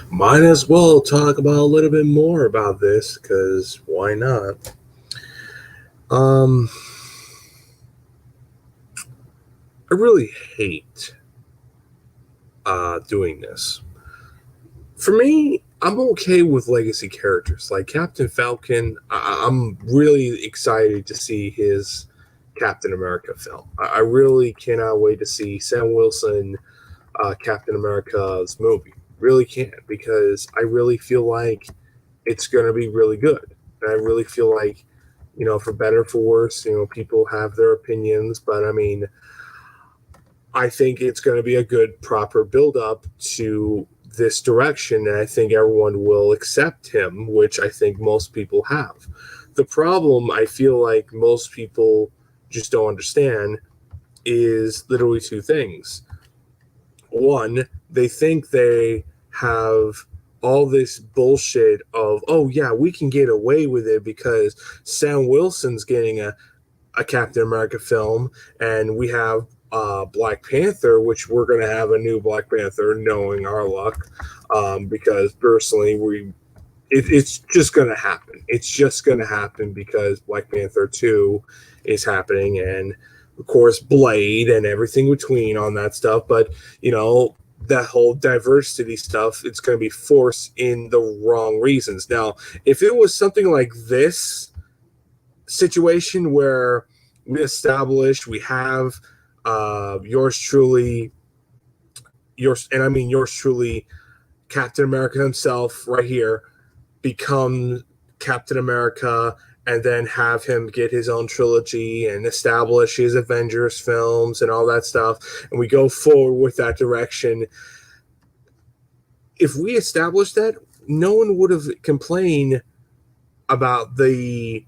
Might as well talk about a little bit more about this because why not? Um, I really hate doing this. For me, I'm okay with legacy characters like Captain Falcon. I'm really excited to see his Captain America film. I really cannot wait to see Sam Wilson Captain America's movie. Really can't because I really feel like it's going to be really good. And I really feel like, for better or for worse, people have their opinions, but I mean, I think it's going to be a good, proper build up to this direction. And I think everyone will accept him, which I think most people have. The problem I feel like most people just don't understand is literally two things. One, they think they have all this bullshit of, oh yeah, we can get away with it because Sam Wilson's getting a Captain America film, and we have Black Panther, which we're going to have a new Black Panther, knowing our luck, because personally it's just going to happen. It's just going to happen because Black Panther 2 is happening, and of course Blade and everything between on that stuff. But that whole diversity stuff, it's going to be forced in the wrong reasons. Now, if it was something like this situation where we have yours truly, yours truly, Captain America himself, right here, become Captain America, and then have him get his own trilogy and establish his Avengers films and all that stuff, and we go forward with that direction. If we establish that, no one would have complained about the,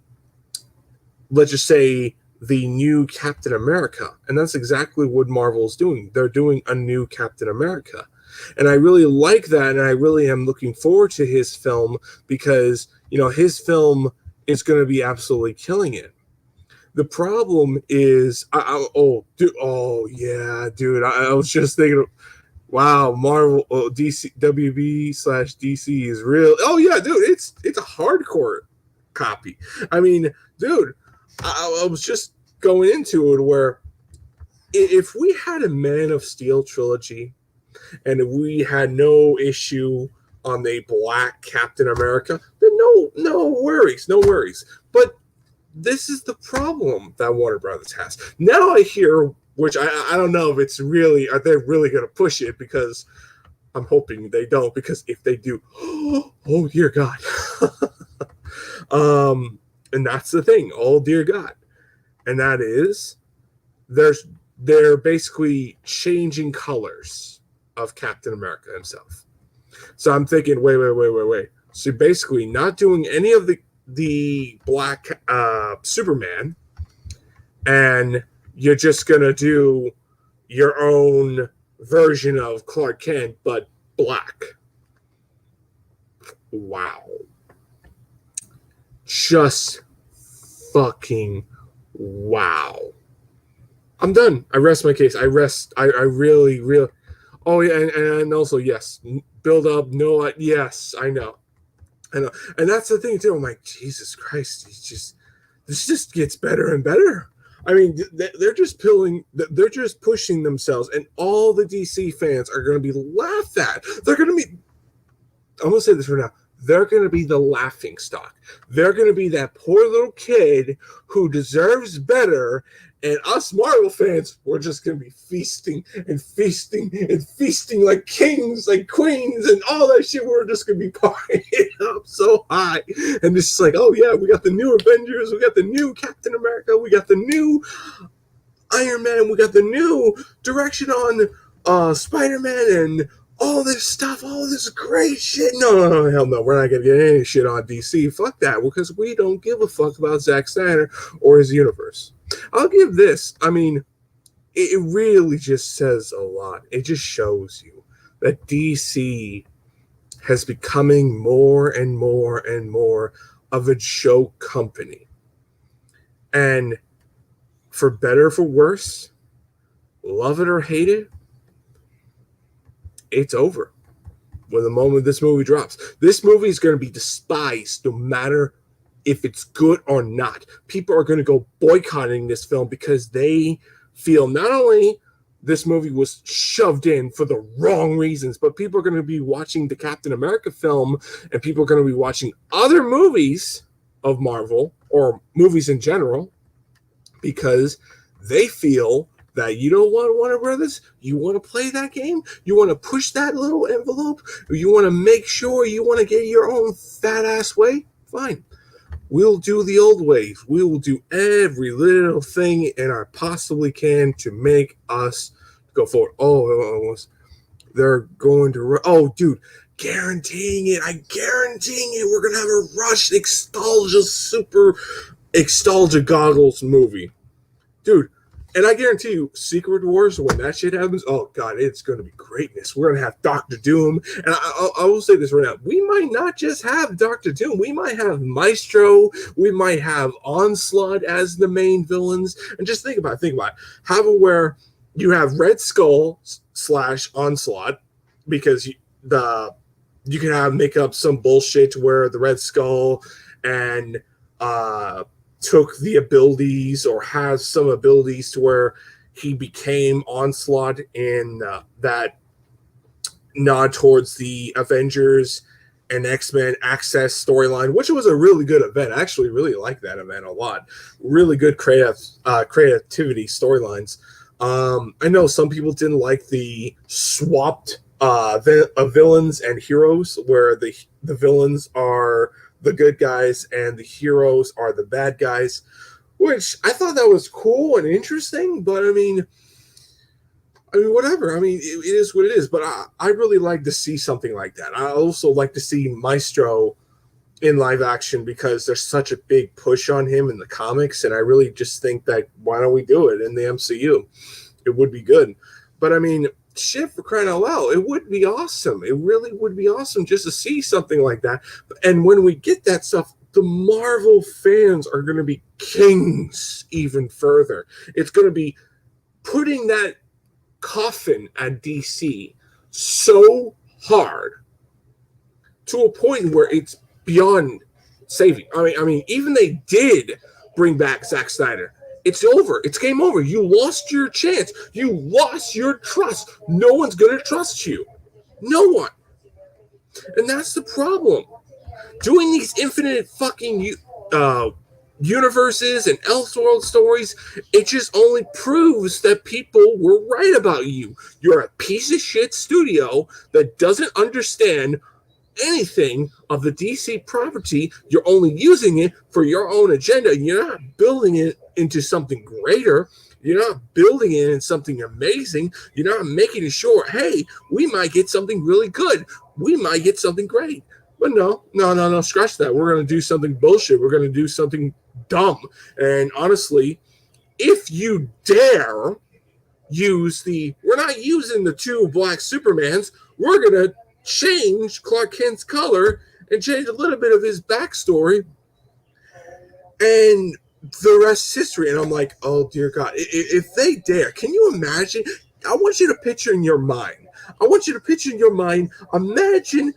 let's just say, the new Captain America. And that's exactly what Marvel's doing. They're doing a new Captain America. And I really like that, and I really am looking forward to his film because, his film is going to be absolutely killing it. The problem is, oh yeah, dude, I was just thinking, wow, Marvel, DC, WB/DC is real. Oh yeah, dude, it's a hardcore copy. I mean, dude, I was just going into it where if we had a Man of Steel trilogy and we had no issue on the Black Captain America, then no worries, no worries. But this is the problem that Warner Brothers has. Now I hear, which I don't know if it's really, are they really going to push it, because I'm hoping they don't, because if they do, oh dear God. And that's the thing, oh dear God. And that is, they're basically changing colors of Captain America himself. So I'm thinking, wait. So basically not doing any of the black Superman, and you're just gonna do your own version of Clark Kent, but black. Wow. Just fucking wow. I'm done. I rest my case. I really. Oh yeah, and also yes, build up. No, yes, I know. And that's the thing too. I'm like, Jesus Christ, this just gets better and better. I mean, they're just pushing themselves, and all the DC fans are going to be laughed at. They're going to be, I'm going to say this right now. They're going to be the laughing stock. They're going to be that poor little kid who deserves better. And us Marvel fans, we're just going to be feasting and feasting and feasting like kings, like queens, and all that shit. We're just going to be partying up so high. And it's just like, oh, yeah, we got the new Avengers. We got the new Captain America. We got the new Iron Man. We got the new direction on Spider-Man and all this stuff, all this great shit. No, hell no. We're not going to get any shit on DC. Fuck that, because we don't give a fuck about Zack Snyder or his universe. I'll give this. I mean, it really just says a lot. It just shows you that DC has becoming more and more and more of a joke company. And for better or for worse, love it or hate it, it's over. When the moment this movie drops, this movie is going to be despised no matter if it's good or not. People are going to go boycotting this film because they feel not only this movie was shoved in for the wrong reasons, but people are going to be watching the Captain America film and people are going to be watching other movies of Marvel or movies in general because they feel that, you know what, Warner Brothers, you want to play that game? You want to push that little envelope? You want to make sure you want to get your own fat ass way? Fine. We'll do the old ways. We will do every little thing in our possibly can to make us go forward. Oh, they're going to... Oh, dude, guaranteeing it. I'm guaranteeing it. We're going to have a Rush super Extalgia Goggles movie. Dude, and I guarantee you, Secret Wars, when that shit happens, oh, God, it's going to be greatness. We're going to have Doctor Doom. And I will say this right now. We might not just have Doctor Doom. We might have Maestro. We might have Onslaught as the main villains. And just think about it. Have it where you have Red Skull / Onslaught, because you can make up some bullshit where the Red Skull and took the abilities or has some abilities to where he became Onslaught in that nod towards the Avengers and X-Men Access storyline, which was a really good event. I actually really liked that event a lot. Really good creativity storylines. I know some people didn't like the swapped villains and heroes, where the villains are the good guys and the heroes are the bad guys, which I thought that was cool and interesting. But I mean, whatever. I mean, it is what it is. But I really like to see something like that. I also like to see Maestro in live action because there's such a big push on him in the comics, and I really just think that why don't we do it in the MCU? It would be good. But I mean, shit, for crying out loud, it would be awesome. It really would be awesome just to see something like that. And when we get that stuff, the Marvel fans are going to be kings even further. It's going to be putting that coffin at DC so hard to a point where it's beyond saving. I mean, even they did bring back Zack Snyder. It's over. It's game over. You lost your chance. You lost your trust. No one's going to trust you. No one. And that's the problem. Doing these infinite fucking universes and Elseworld stories, it just only proves that people were right about you. You're a piece of shit studio that doesn't understand anything of the DC property. You're only using it for your own agenda. You're not building it into something greater. You're not building it in something amazing. You're not making sure, hey, we might get something really good. We might get something great. But no, scratch that. We're going to do something bullshit. We're going to do something dumb. And honestly, if you dare use we're not using the two black Supermans, we're going to change Clark Kent's color and change a little bit of his backstory, and the rest is history. And I'm like, oh dear God, if they dare, can you imagine? I want you to picture in your mind. Imagine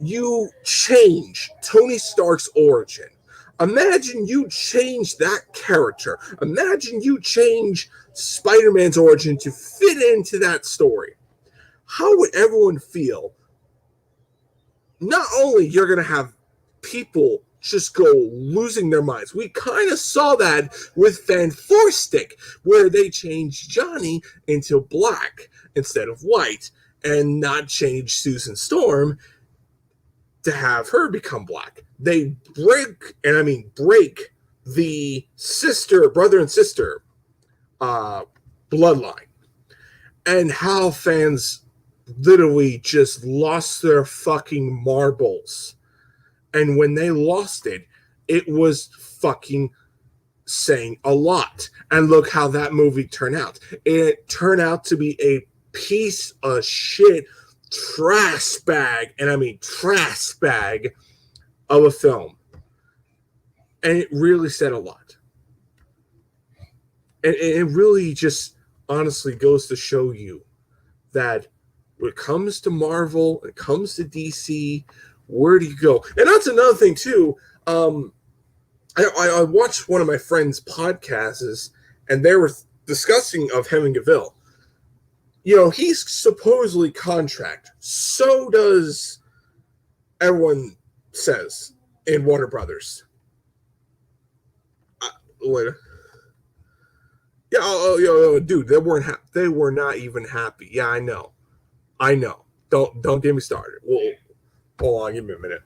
you change Tony Stark's origin. Imagine you change that character. Imagine you change Spider-Man's origin to fit into that story. How would everyone feel? Not only you're going to have people just go losing their minds. We kind of saw that with Fantastic, where they changed Johnny into black instead of white, and not change Susan Storm to have her become black. They break the brother and sister bloodline, and how fans literally just lost their fucking marbles. And when they lost it, it was fucking saying a lot. And look how that movie turned out. It turned out to be a piece of shit trash bag, and I mean trash bag of a film. And it really said a lot. And it really just honestly goes to show you that when it comes to Marvel, when it comes to DC, where do you go? And that's another thing too. I watched one of my friends' podcasts, and they were discussing of Henry Cavill. He's supposedly contract. So does everyone says in Warner Brothers. Later. Yeah, dude, they were not even happy. Yeah, I know. Don't get me started. Well, hold on, give me a minute.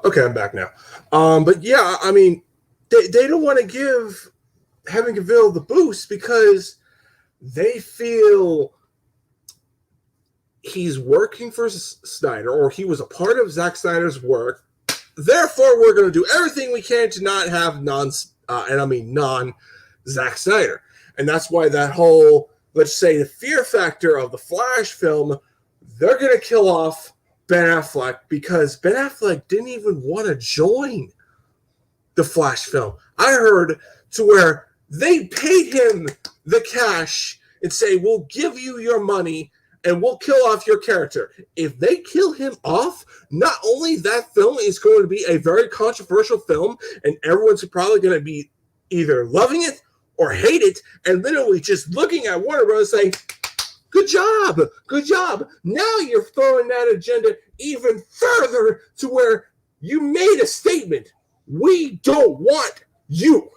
Okay, I'm back now. But yeah, I mean, they don't want to give Henry Cavill the boost because they feel he's working for Snyder, or he was a part of Zack Snyder's work. Therefore, we're going to do everything we can to not have non Zack Snyder, and that's why that whole, let's say, the fear factor of the Flash film, they're going to kill off Ben Affleck because Ben Affleck didn't even want to join the Flash film. I heard to where they paid him the cash and say, we'll give you your money and we'll kill off your character. If they kill him off, not only that film is going to be a very controversial film and everyone's probably going to be either loving it or hate it and literally just looking at Warner Bros. Saying, good job. Now you're throwing that agenda even further to where you made a statement. We don't want you.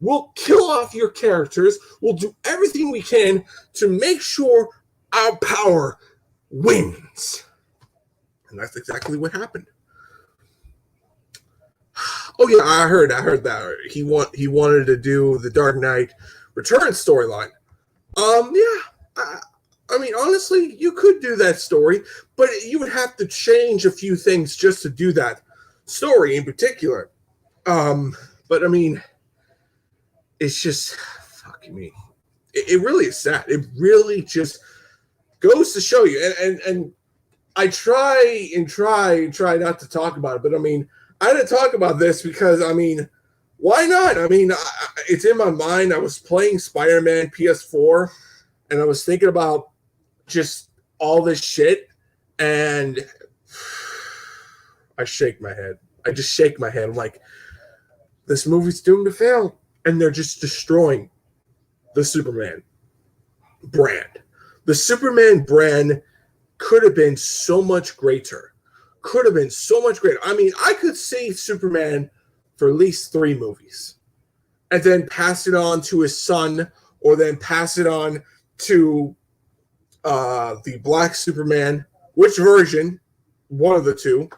We'll kill off your characters. We'll do everything we can to make sure our power wins. And that's exactly what happened. Oh yeah, I heard that he wanted to do the Dark Knight Returns storyline. Yeah, I mean, honestly, you could do that story, but you would have to change a few things just to do that story in particular. But I mean, it's just fucking me. It really is sad. It really just goes to show you. And I try not to talk about it, but I mean, I had to talk about this because I mean, why not? I mean, it's in my mind. I was playing Spider-Man PS4, and I was thinking about just all this shit, and I shake my head. I just shake my head. I'm like, this movie's doomed to fail, and they're just destroying the Superman brand. The Superman brand could have been so much greater. I mean, I could see Superman for at least 3 movies and then pass it on to his son, or then pass it on to the Black Superman, which version, one of the two,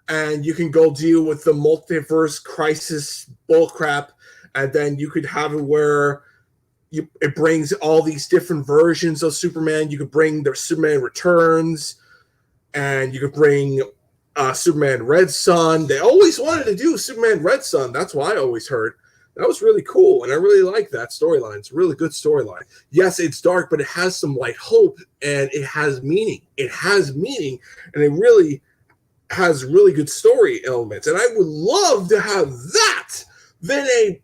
and you can go deal with the multiverse crisis bullcrap, and then you could have it where it brings all these different versions of Superman. You could bring the Superman Returns, and you could bring Superman Red Son. They always wanted to do Superman Red Son. That's what I always heard. That was really cool, and I really like that storyline. It's a really good storyline. Yes, it's dark, but it has some light hope, and it has meaning. And it really has really good story elements. And I would love to have that than a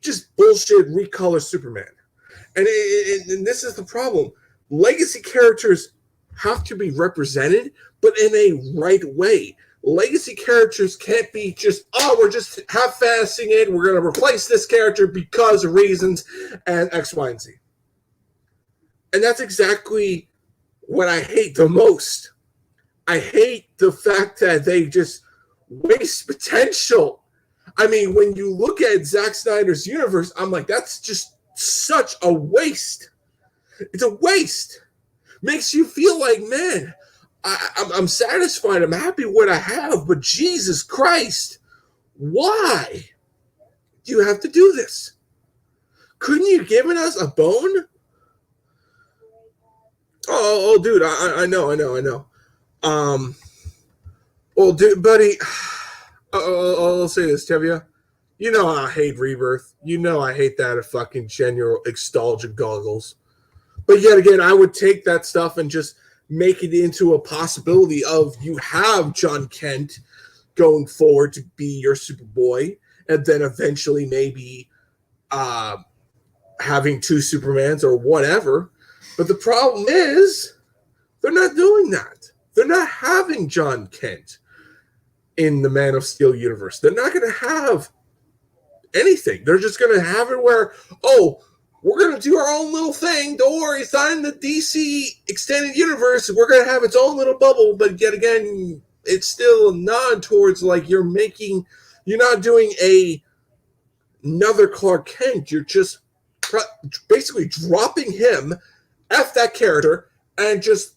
just bullshit recolor Superman. And this is the problem. Legacy characters have to be represented, but in a right way. Legacy characters can't be just, we're just half-assing it. We're going to replace this character because of reasons and X, Y, and Z. And that's exactly what I hate the most. I hate the fact that they just waste potential. I mean, when you look at Zack Snyder's universe, I'm like, that's just such a waste. It's a waste. Makes you feel like, man, I'm satisfied. I'm happy with what I have, but Jesus Christ, why? do you have to do this? Couldn't you given us a bone? Oh, dude, I know. Well, dude, buddy, I'll say this, Tevya. You know I hate Rebirth. You know I hate that at fucking general nostalgia goggles. But yet again, I would take that stuff and just make it into a possibility of you have John Kent going forward to be your Superboy, and then eventually maybe having two Supermans or whatever. But the problem is they're not doing that. They're not having John Kent in the Man of Steel universe. They're not going to have anything. They're just going to have it where, oh, we're going to do our own little thing. Don't worry, it's not in the DC extended universe. We're going to have its own little bubble. But yet again, it's still a nod towards like you're not doing another Clark Kent. You're just basically dropping him, F that character, and just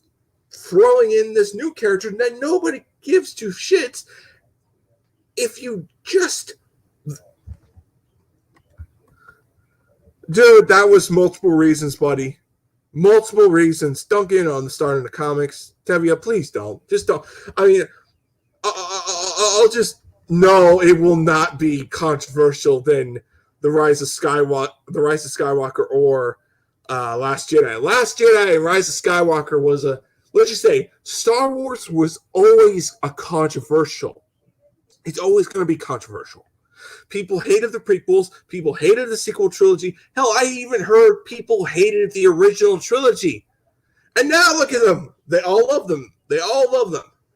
throwing in this new character that nobody gives two shits. If you just... Dude, that was multiple reasons, buddy. Multiple reasons. Don't get in on the start of the comics. Tevya, please don't. Just don't. I mean, I'll just... No, it will not be controversial than The Rise of Skywalker or Last Jedi. Last Jedi and Rise of Skywalker was a... Let's just say, Star Wars was always a controversial. It's always going to be controversial. People hated the prequels. People hated the sequel trilogy. Hell, I even heard people hated the original trilogy. And now look at them. They all love them.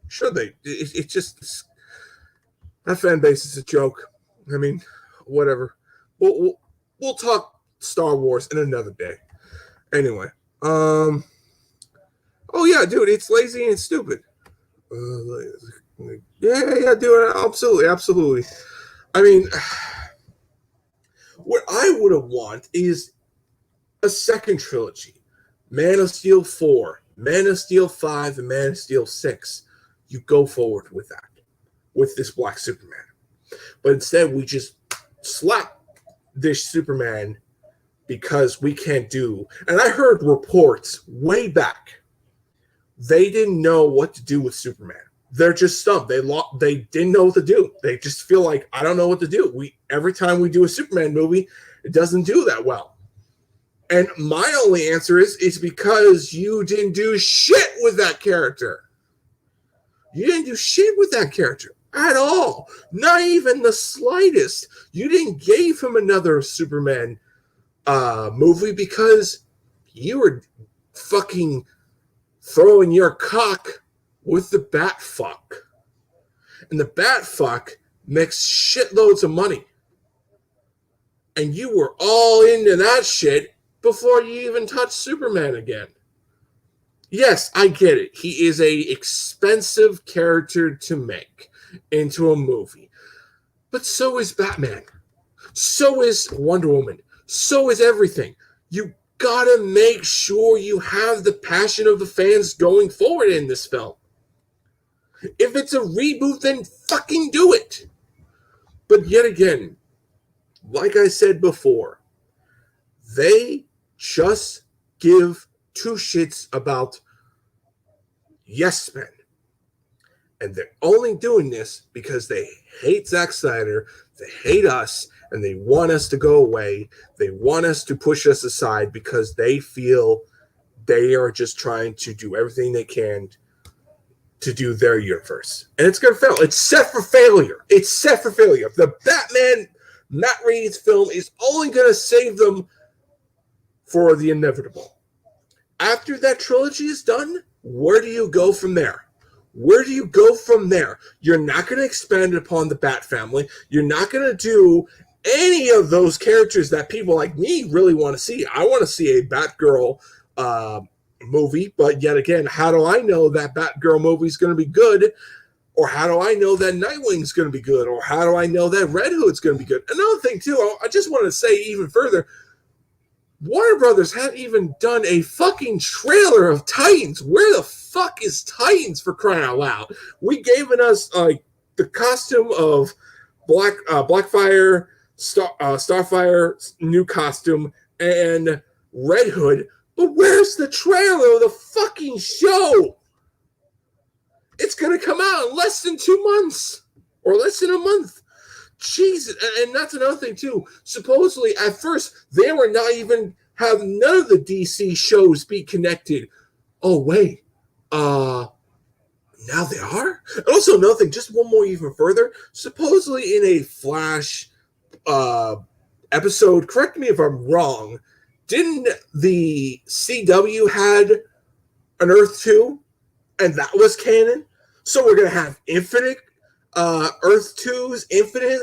Sure, it's just... That fan base is a joke. I mean, whatever. We'll talk Star Wars in another day. Anyway, oh yeah, dude, it's lazy and stupid. Yeah, dude, absolutely. I mean, what I would have want is a second trilogy. Man of Steel 4, Man of Steel 5, and Man of Steel 6. You go forward with that, with this Black Superman. But instead, we just slap this Superman because we can't do... And I heard reports way back. They didn't know what to do with Superman. They're just stumped. They didn't know what to do. They just feel like, I don't know what to do. Every time we do a Superman movie, it doesn't do that well. And my only answer is because you didn't do shit with that character. You didn't do shit with that character at all. Not even the slightest. You didn't give him another Superman movie because you were fucking throwing your cock with the Batfuck. And the Batfuck makes shitloads of money. And you were all into that shit before you even touched Superman again. Yes, I get it. He is a expensive character to make into a movie. But so is Batman. So is Wonder Woman. So is everything. You gotta make sure you have the passion of the fans going forward in this film. If it's a reboot, then fucking do it. But yet again, like I said before, they just give two shits about yes men. And they're only doing this because they hate Zack Snyder, they hate us, and they want us to go away. They want us to push us aside because they feel they are just trying to do everything they can to do their universe. And it's going to fail. It's set for failure. The Batman Matt Reeves film is only going to save them for the inevitable. After that trilogy is done, where do you go from there? You're not going to expand upon the Bat family. You're not going to do any of those characters that people like me really want to see. I want to see a Batgirl movie, but yet again, how do I know that Batgirl movie is going to be good? Or how do I know that Nightwing's going to be good? Or how do I know that Red Hood's going to be good? Another thing, too, I just want to say even further, Warner Brothers hadn't even done a fucking trailer of Titans. Where the fuck is Titans, for crying out loud? We gave us the costume of Blackfire, Starfire's new costume and Red Hood. But where's the trailer of the fucking show? It's gonna come out in less than 2 months or less than a month. Jesus, and that's another thing too. Supposedly, at first, they were not even have none of the DC shows be connected. Oh wait, now they are. And also another thing, just one more even further. Supposedly, in a Flash uh, episode, correct me if I'm wrong. Didn't the CW had an Earth 2, and that was canon? So we're gonna have infinite Earth 2s, infinite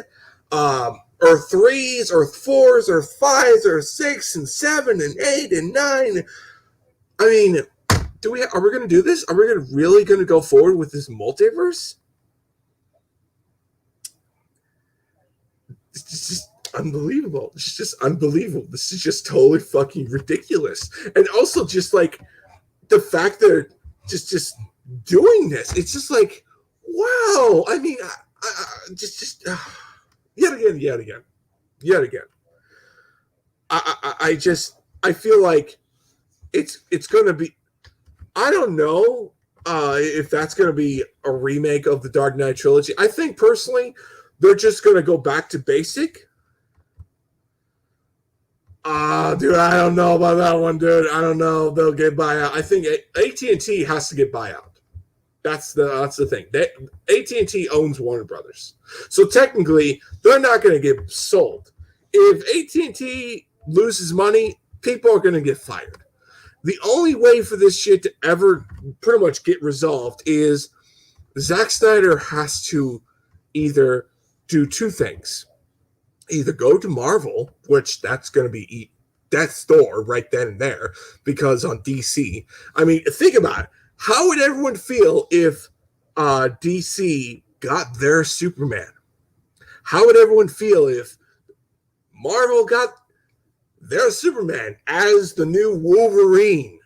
Earth 3s, Earth 4s, Earth 5s, Earth 6 and 7 and 8 and 9. I mean, are we gonna do this? Are we really gonna go forward with this multiverse? It's just unbelievable. It's just unbelievable. This is just totally fucking ridiculous. And also just like the fact that they're just doing this, it's just like, wow. I mean, just yet again. I feel like it's gonna be. I don't know if that's gonna be a remake of the Dark Knight trilogy. I think personally, they're just gonna go back to basic. Dude, I don't know about that one, dude. I don't know. They'll get buyout. I think AT&T has to get buyout. That's the thing. AT&T owns Warner Brothers, so technically they're not going to get sold. If AT&T loses money, people are going to get fired. The only way for this shit to ever pretty much get resolved is Zack Snyder has to either do two things: either go to Marvel, which that's going to be death's door right then and there, because on DC, I mean, think about it. How would everyone feel if DC got their Superman? How would everyone feel if Marvel got their Superman as the new Wolverine?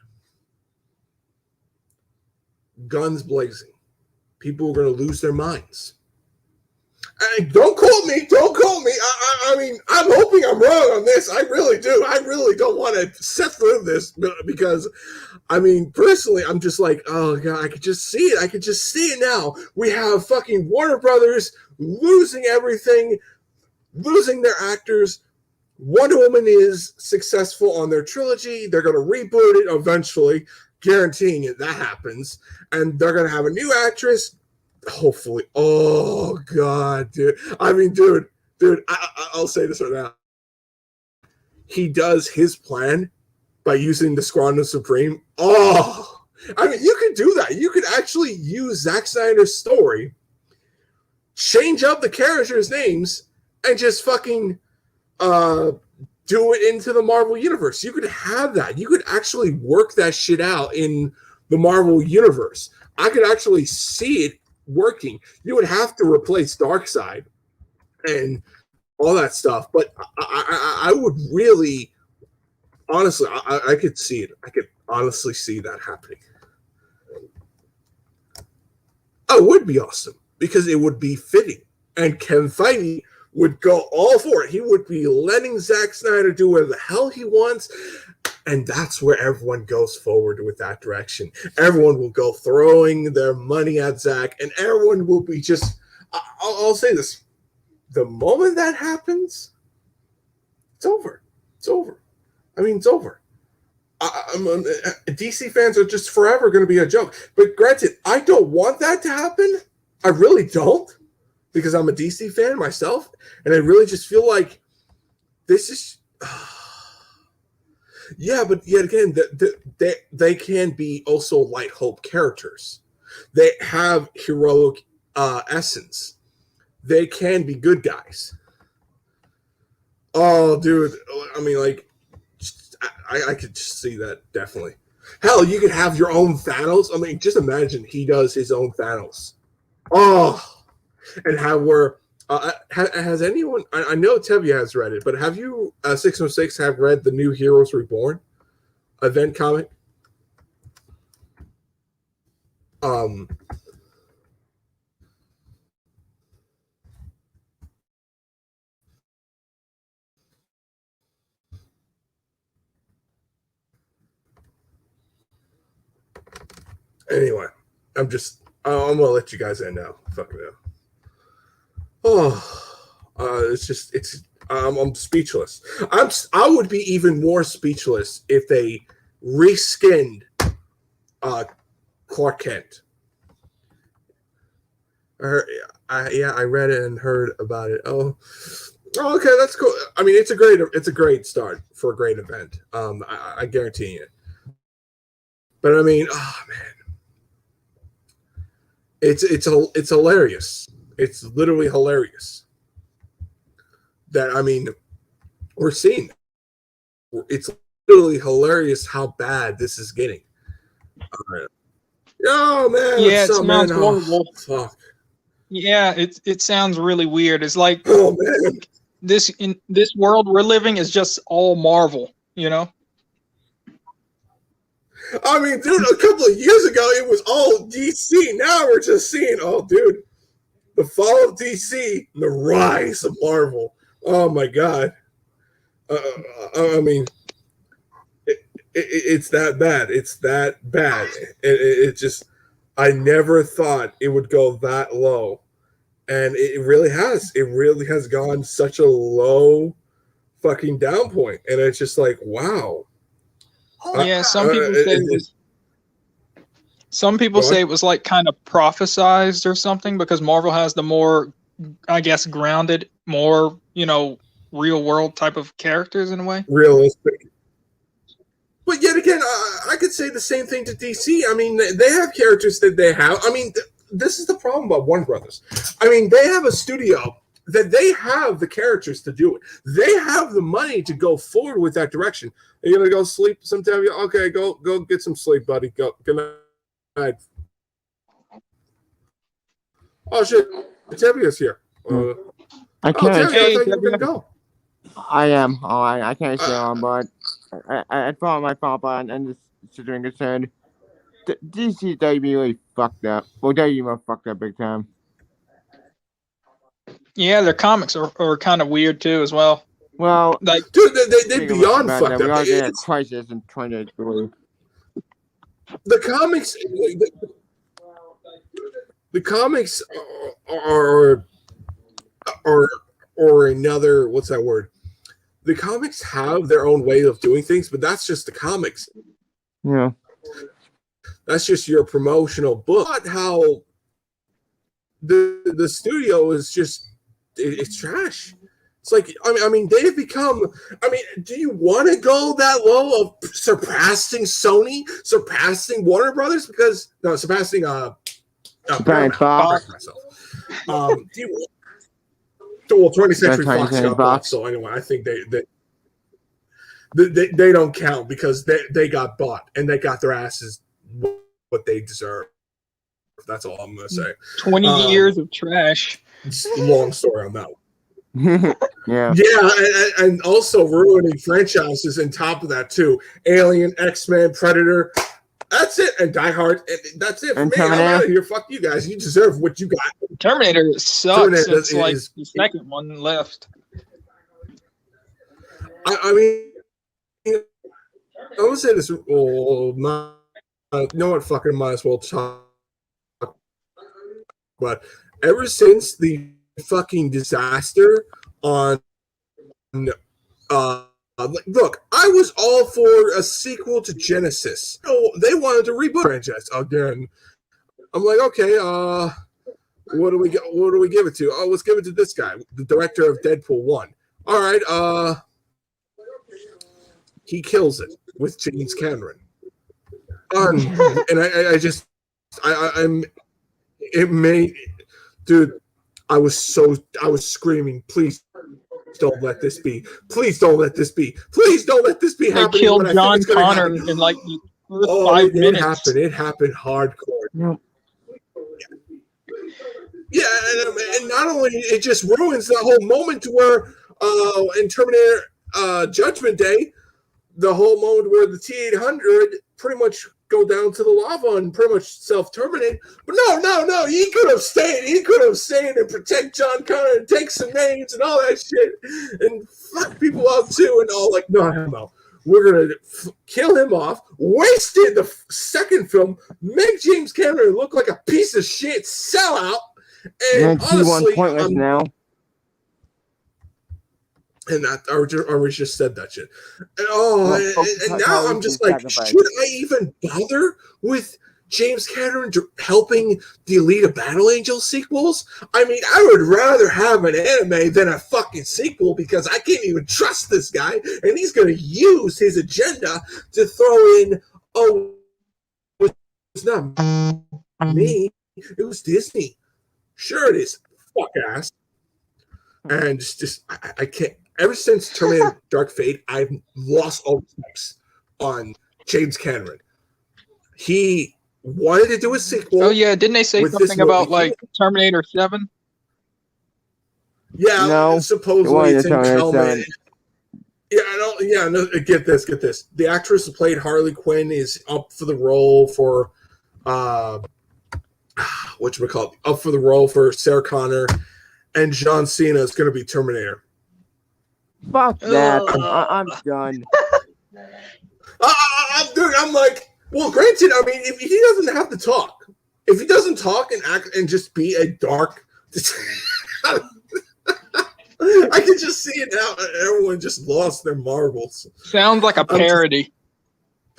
Guns blazing. People are going to lose their minds. Don't quote me. I mean, I'm hoping I'm wrong on this. I really do. I really don't want to sit through this because, I mean, personally, I'm just like, oh god, I could just see it. I could just see it now. We have fucking Warner Brothers losing everything, losing their actors. Wonder Woman is successful on their trilogy. They're going to reboot it eventually, guaranteeing it that happens, and they're going to have a new actress. Hopefully. Oh god, dude. I mean, dude, I'll say this right now. He does his plan by using the Squadron Supreme. Oh, I mean, you could do that. You could actually use Zack Snyder's story, change up the characters' names, and just fucking do it into the Marvel universe. You could have that. You could actually work that shit out in the Marvel universe. I could actually see it working. You would have to replace Darkseid and all that stuff, but I would really, honestly, I could see it. I could honestly see that happening. Oh, it would be awesome because it would be fitting, and Kevin Feige would go all for it. He would be letting Zack Snyder do whatever the hell he wants. And that's where everyone goes forward with that direction. Everyone will go throwing their money at Zack, and everyone will be just. I'll say this: the moment that happens, it's over. It's over. I mean, it's over. DC fans are just forever going to be a joke. But granted, I don't want that to happen. I really don't, because I'm a DC fan myself, and I really just feel like this is. Yeah, but yet again, they can be also light hope characters. They have heroic essence. They can be good guys. Oh, dude. I mean, like, I could just see that, definitely. Hell, you could have your own Thanos. I mean, just imagine he does his own Thanos. Oh, and how we're. Has anyone? I know Tevye has read it, but have you 606 have read the new Heroes Reborn event comic? Um, Anyway, I'm gonna let you guys in now. Fucking hell. I'm speechless. I would be even more speechless if they reskinned Clark Kent. I read it and heard about it. Oh, okay, that's cool. I mean, it's a great start for a great event. I guarantee it. But I mean, oh man, it's hilarious. It's literally hilarious. That I mean, we're seeing. It's literally hilarious how bad this is getting. Oh man, Yeah, it sounds horrible. Fuck. Yeah, it sounds really weird. It's like Oh man, in this world we're living is just all Marvel, you know? I mean, dude, a couple of years ago it was all DC. Now we're just seeing, oh, dude, the fall of DC, the rise of Marvel. Oh my god. I mean, it's that bad. It's that bad. It just, I never thought it would go that low, and it really has. It really has gone such a low fucking down point, and it's just like, wow. Yeah, some people say it was like kind of prophesized or something because Marvel has the more, I guess, grounded, more, real world type of characters in a way. Realistic. But yet again, I could say the same thing to DC. I mean, they have characters that they have. I mean, this is the problem about Warner Brothers. I mean, they have a studio that they have the characters to do it. They have the money to go forward with that direction. Are you gonna go sleep sometime? Okay, go get some sleep, buddy. Go. Good night. Oh shit, Tevia's here. I can't. Tevia, I thought you were gonna go. I am. Oh, I can't stay on, but I thought my papa and the considering concerned. DC they really fucked up. Well, they even fucked up big time. Yeah, their comics are kind of weird too, as well. Well, like, dude, they beyond fucked up. We are getting a crisis in 2023. The comics are another, what's that word? The comics have their own way of doing things, but that's just the comics. Yeah. That's just your promotional book. Not how the studio is just, it's trash. It's like, I mean, they've become, I mean, do you want to go that low of surpassing Sony, surpassing Warner Brothers? Because, no, surpassing, Fox. Myself. Do you, well, 20th Century Fox got bought, so anyway, I think they don't count because they got bought and they got their asses what they deserve. That's all I'm gonna say. 20 years of trash. Long story on that one. Yeah, and also ruining franchises. On top of that, too, Alien, X-Men, Predator. That's it, and Die Hard. And that's it for me. I'm out of here. Fuck you guys. You deserve what you got. Terminator sucks. It's like the second one left. I mean, I would say this. Well, no one fucking might as well talk. But ever since the fucking disaster on, look, I was all for a sequel to Genesis. They wanted to reboot the franchise again. I'm like, okay, what do we give it to? Oh, let's give it to this guy, the director of Deadpool 1. All right, he kills it with James Cameron. And dude, I was screaming, please don't let this be. Please don't let this be. Please don't let this be happening. They killed John Connor in like the first 5 minutes. It happened hardcore. Yep. Yeah, and not only it just ruins the whole moment to where in Terminator Judgment Day, the whole moment where the T-800 pretty much go down to the lava and pretty much self-terminate. But no, he could have stayed and protect John Connor and take some names and all that shit and fuck people up too and all. Like, no. We're gonna kill him off. Wasted the second film. Make James Cameron look like a piece of shit sellout. And honestly, pointless now. And I already just said that shit. And now I'm just like, should I even bother with James Cameron helping the Alita Battle Angel sequels? I mean, I would rather have an anime than a fucking sequel because I can't even trust this guy, and he's going to use his agenda to throw in, it's not me, it was Disney. Sure it is. Fuck ass. And just I can't. Ever since Terminator Dark Fate, I've lost all respects on James Cameron. He wanted to do a sequel. Oh yeah, didn't they say something about like Terminator 7? Yeah, no, supposedly it's in Kelman. Yeah, no, get this. The actress who played Harley Quinn is up for the role for whatchamacallit, up for the role for Sarah Connor, and John Cena is going to be Terminator. Fuck that. I'm done. I'm like, well, granted, I mean, if he doesn't have to talk, if he doesn't talk and act and just be a dark, I can just see it now. Everyone just lost their marbles. Sounds like a parody.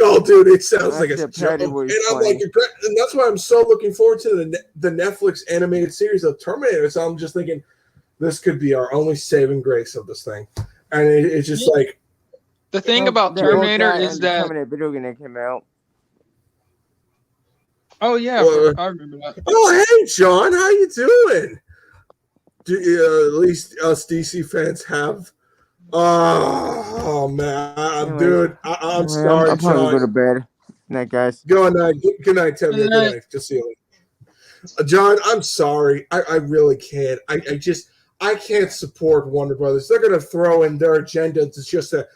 Oh, dude, it sounds like a joke. And I'm funny. like, and that's why I'm so looking forward to the Netflix animated series of Terminator. So I'm just thinking, this could be our only saving grace of this thing. And it's just like, the thing about Terminator is that Terminator video game that came out. Oh yeah, I remember that. Oh hey John, how you doing? At least us DC fans have. Oh man, dude, I'm sorry, I'm probably John. go to bed. Good night, guys. Good night, Tevye. Good night. Just see you later. John, I'm sorry. I really can't. I can't support Warner Brothers. They're gonna throw in their agenda to just a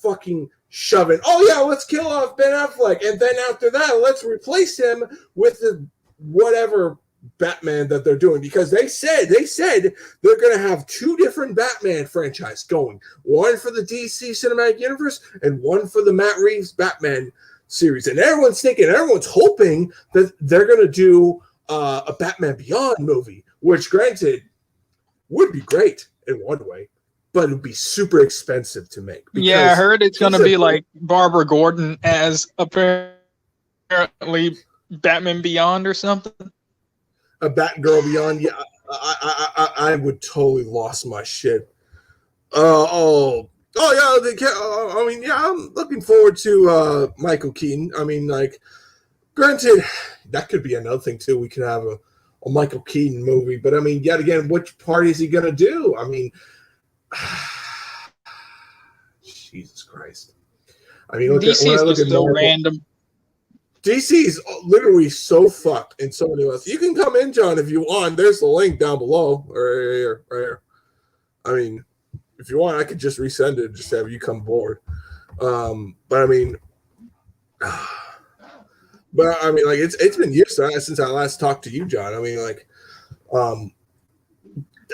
fucking shove in. Oh yeah, let's kill off Ben Affleck, and then after that, let's replace him with the whatever Batman that they're doing, because they said they're gonna have two different Batman franchise going, one for the DC Cinematic Universe and one for the Matt Reeves Batman series. And everyone's hoping that they're gonna do a Batman Beyond movie, which granted would be great in one way, but it would be super expensive to make. Yeah, I heard it's going to be like Barbara Gordon as apparently Batman Beyond or something. A Batgirl Beyond. Yeah, I would totally lost my shit. I mean, yeah, I'm looking forward to Michael Keaton. I mean, like, granted, that could be another thing too. We could have a Michael Keaton movie, but I mean, yet again, which part is he gonna do? I mean, Jesus Christ! I mean, DC is just so random. DC is literally so fucked in so many ways. You can come in, John, if you want. There's the link down below, right here. I mean, if you want, I could just resend it, just have you come board. But I mean. But I mean, like, it's been years since I last talked to you, John. I mean, like,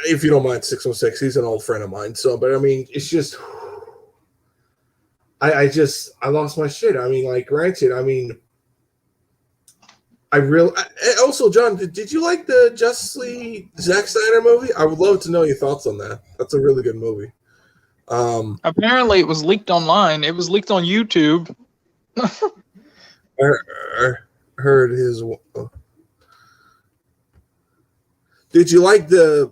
if you don't mind, 606, he's an old friend of mine. So, but I mean, it's just, I lost my shit. I mean, like, granted, I mean, also, John, did you like the Justice League Zack Snyder movie? I would love to know your thoughts on that. That's a really good movie. Apparently, it was leaked online. It was leaked on YouTube. I heard his. Did you like the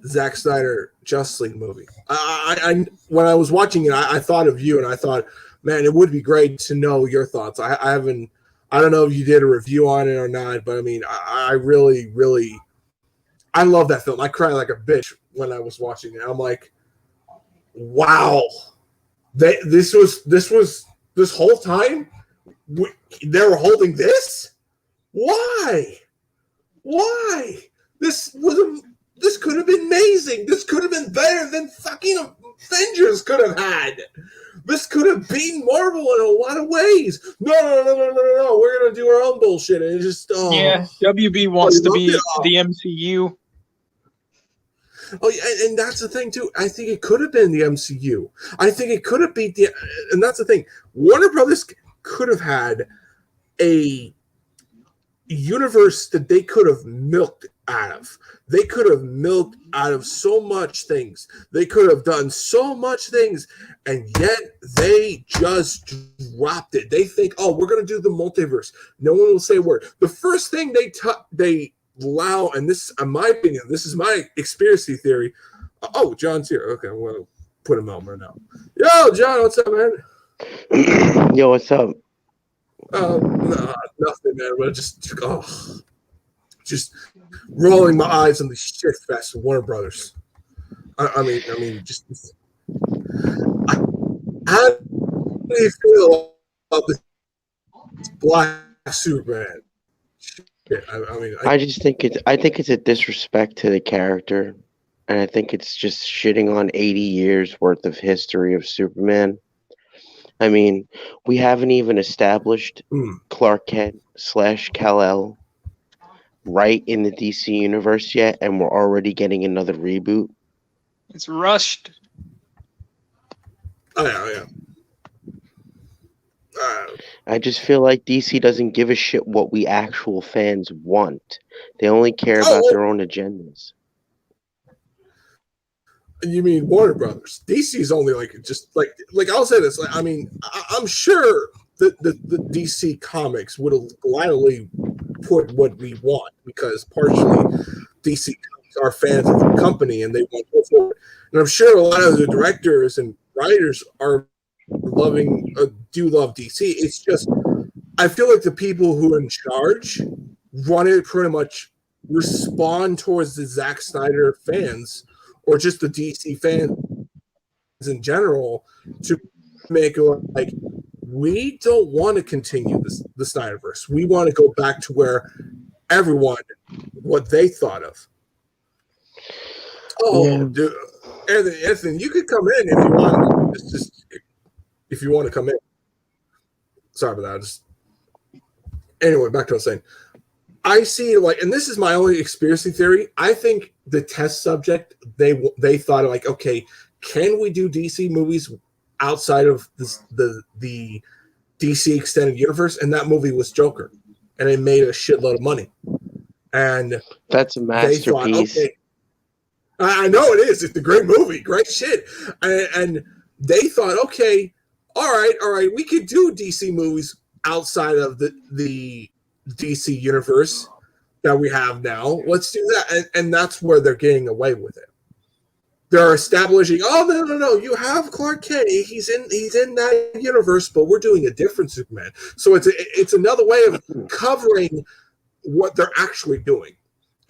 Zack Snyder Justice League movie? I when I was watching it, I thought of you, and I thought, man, it would be great to know your thoughts. I don't know if you did a review on it or not, but I mean, I really, really, I love that film. I cried like a bitch when I was watching it. I'm like, wow, this whole time. They were holding this? Why? This could have been amazing. This could have been better than fucking Avengers could have had. This could have beaten Marvel in a lot of ways. No. We're gonna do our own bullshit. And it's just yeah, WB wants to be the MCU. Oh, yeah, and that's the thing too. I think it could have been the MCU. I think it could have been the, and that's the thing. Warner Brothers could have had a universe that they could have milked out of. They could have milked out of so much things. They could have done so much things, and yet they just dropped it. They think, oh, we're going to do the multiverse. No one will say a word. The first thing they allow, and this, in my opinion, this is my conspiracy theory. Oh, John's here. Okay, I'm going to put him on right now. Yo, John, what's up, man? Yo, what's up? Nothing, man. But just rolling my eyes on the shit fest of Warner Brothers. I mean, just how do you feel about this Black Superman? Shit, I just think it's a disrespect to the character, and I think it's just shitting on 80 years worth of history of Superman. I mean, we haven't even established Clark Kent / Kal-El right in the DC universe yet, and we're already getting another reboot. It's rushed. Oh, yeah. I just feel like DC doesn't give a shit what we actual fans want. They only care about their own agendas. You mean Warner Brothers? DC's only like I'll say this. Like, I mean, I'm sure that the DC comics would have gladly put what we want, because partially DC comics are fans of the company and they want to go forward. And I'm sure a lot of the directors and writers are do love DC. It's just, I feel like the people who are in charge want to pretty much respond towards the Zack Snyder fans, or just the DC fans in general, to make it like, we don't want to continue the Snyderverse. We want to go back to where everyone, what they thought of. Oh, yeah. Dude, Anthony, you could come in if you want. Just if you want to come in. Sorry about that. Anyway, back to what I was saying. I see, like, and this is my only conspiracy theory. I think the test subject, they thought, like, okay, can we do DC movies outside of the DC extended universe? And that movie was Joker, and it made a shitload of money. And that's a masterpiece. Thought, okay, I know it is. It's a great movie, great shit. And they thought, okay, all right, we could do DC movies outside of the DC universe that we have now. Let's do that. And that's where they're getting away with it. They're establishing, oh, no, you have Clark Kent. He's in that universe, but we're doing a different Superman. So it's another way of covering what they're actually doing.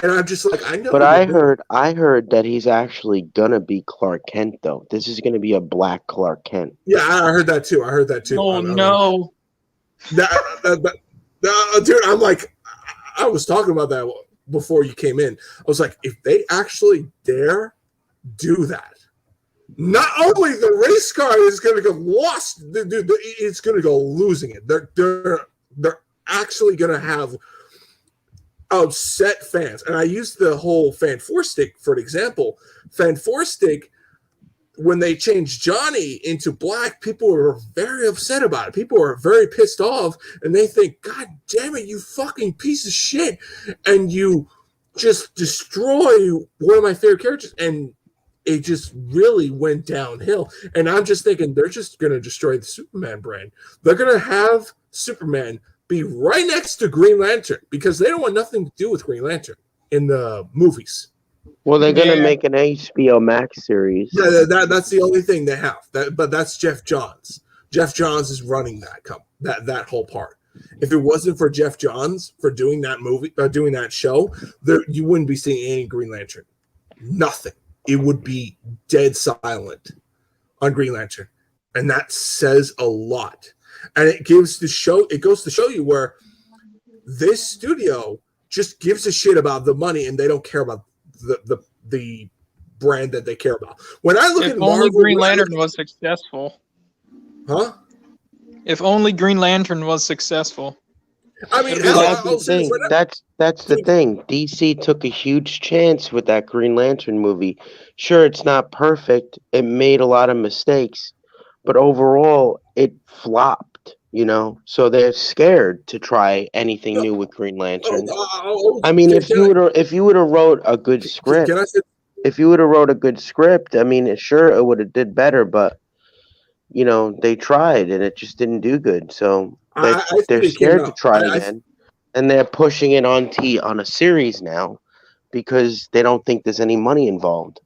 And I'm just like, I know. But I heard that he's actually gonna be Clark Kent, though. This is gonna be a black Clark Kent. Yeah, I heard that too. Oh, no. Dude, I'm like, I was talking about that before you came in. I was like, if they actually dare do that, not only the race car is going to go lost, dude, it's going to go losing it. They're actually going to have upset fans. And I used the whole Fan Four Stick for an example. Fan Four Stick, when they changed Johnny into black, people were very upset about it. People were very pissed off, and they think, God damn it, you fucking piece of shit. And you just destroy one of my favorite characters. And it just really went downhill. And I'm just thinking, they're just going to destroy the Superman brand. They're going to have Superman be right next to Green Lantern, because they don't want nothing to do with Green Lantern in the movies. Well, they're going to make an HBO Max series. Yeah, that's the only thing they have. But that's Jeff Johns. Jeff Johns is running that whole part. If it wasn't for Jeff Johns for doing that movie, doing that show, you wouldn't be seeing any Green Lantern. Nothing. It would be dead silent on Green Lantern, and that says a lot. And it goes to show you where this studio just gives a shit about the money, and they don't care about the brand that they care about. When I look at Marvel, Green Lantern was successful. Huh? If only Green Lantern was successful. I mean, It'll be like- I'll say this right now. That's the thing. DC took a huge chance with that Green Lantern movie. Sure, it's not perfect. It made a lot of mistakes, but overall, it flopped. So they're scared to try anything new with Green Lantern. I mean, if you would have wrote a good script, Can I say, if you would have wrote a good script, I mean, sure, it would have did better, but they tried and it just didn't do good. So I think they're it came scared to out. try I again, and they're pushing it on a series now because they don't think there's any money involved.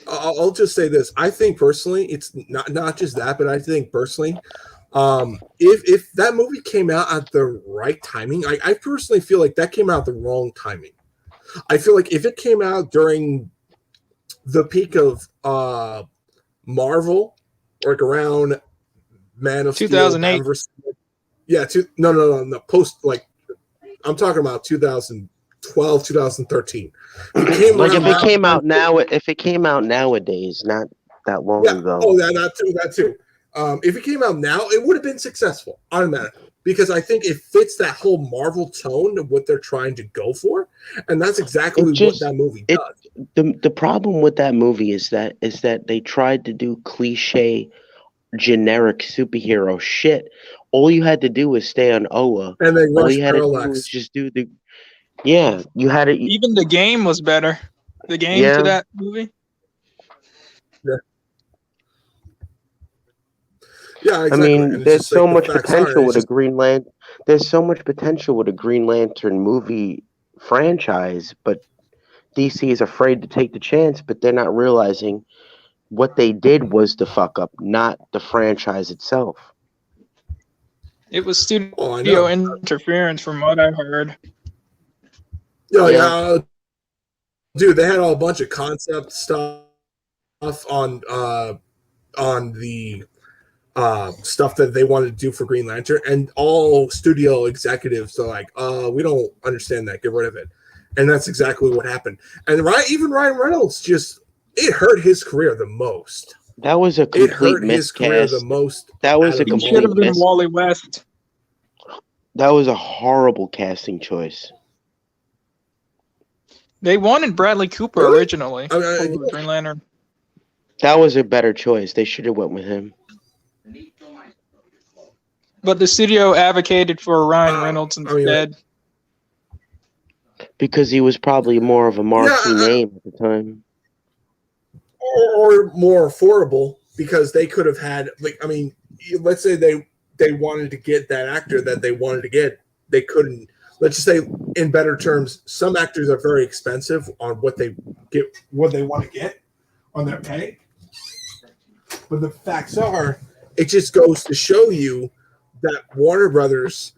I'll just say this. I think personally, it's not just that, but I think personally, if that movie came out at the right timing, I personally feel like that came out at the wrong timing. I feel like if it came out during the peak of Marvel, like around Man of Steel, 2008. No, post, like I'm talking about 2012, 2013. If it came out nowadays, not that long ago. Oh, that too. If it came out now, it would have been successful automatically because I think it fits that whole Marvel tone of what they're trying to go for, and that's exactly what that movie does. The problem with that movie is that they tried to do cliche, generic superhero shit. All you had to do was stay on Oa, and then all you had to do was just do the. Yeah, you had it. Even the game was better. The game to that movie. Yeah, exactly. I mean, there's so much potential with a Green Lantern. There's so much potential with a Green Lantern movie franchise, but DC is afraid to take the chance. But they're not realizing what they did was the fuck up, not the franchise itself. It was studio interference, from what I heard. Yeah. Dude, they had a bunch of concept stuff on the stuff that they wanted to do for Green Lantern, and all studio executives are like, we don't understand that, get rid of it. And that's exactly what happened. And even Ryan Reynolds, it hurt his career the most. That was a complete miscast. That was a complete. He should have been Wally West. That was a horrible casting choice. They wanted Bradley Cooper originally for Green Lantern. That was a better choice. They should have went with him. But the studio advocated for Ryan Reynolds instead. Because he was probably more of a marquee name at the time. Or more affordable, because they could have had, let's say they wanted to get that actor that they wanted to get. They couldn't. Let's just say, in better terms, some actors are very expensive on what they want to get on their pay. But the facts are, it just goes to show you that Warner Brothers,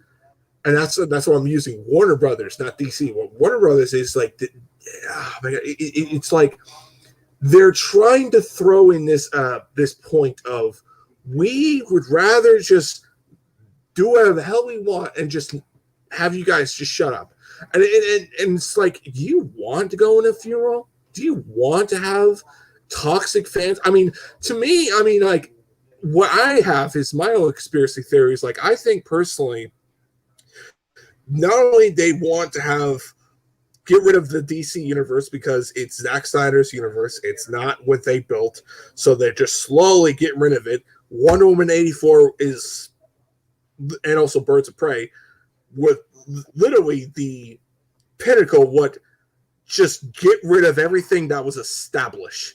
and that's what I'm using, Warner Brothers, not DC. Warner Brothers is like, it's like they're trying to throw in this point of, we would rather just do whatever the hell we want and just have you guys just shut up. And it's like, do you want to go in a funeral? Do you want to have toxic fans? I mean, to me, like, what I have is my own conspiracy theories. Like, I think personally, not only they want to get rid of the DC universe because it's Zack Snyder's universe, it's not what they built, so they're just slowly getting rid of it. Wonder Woman 84 is, and also Birds of Prey, with literally the pinnacle, just get rid of everything that was established.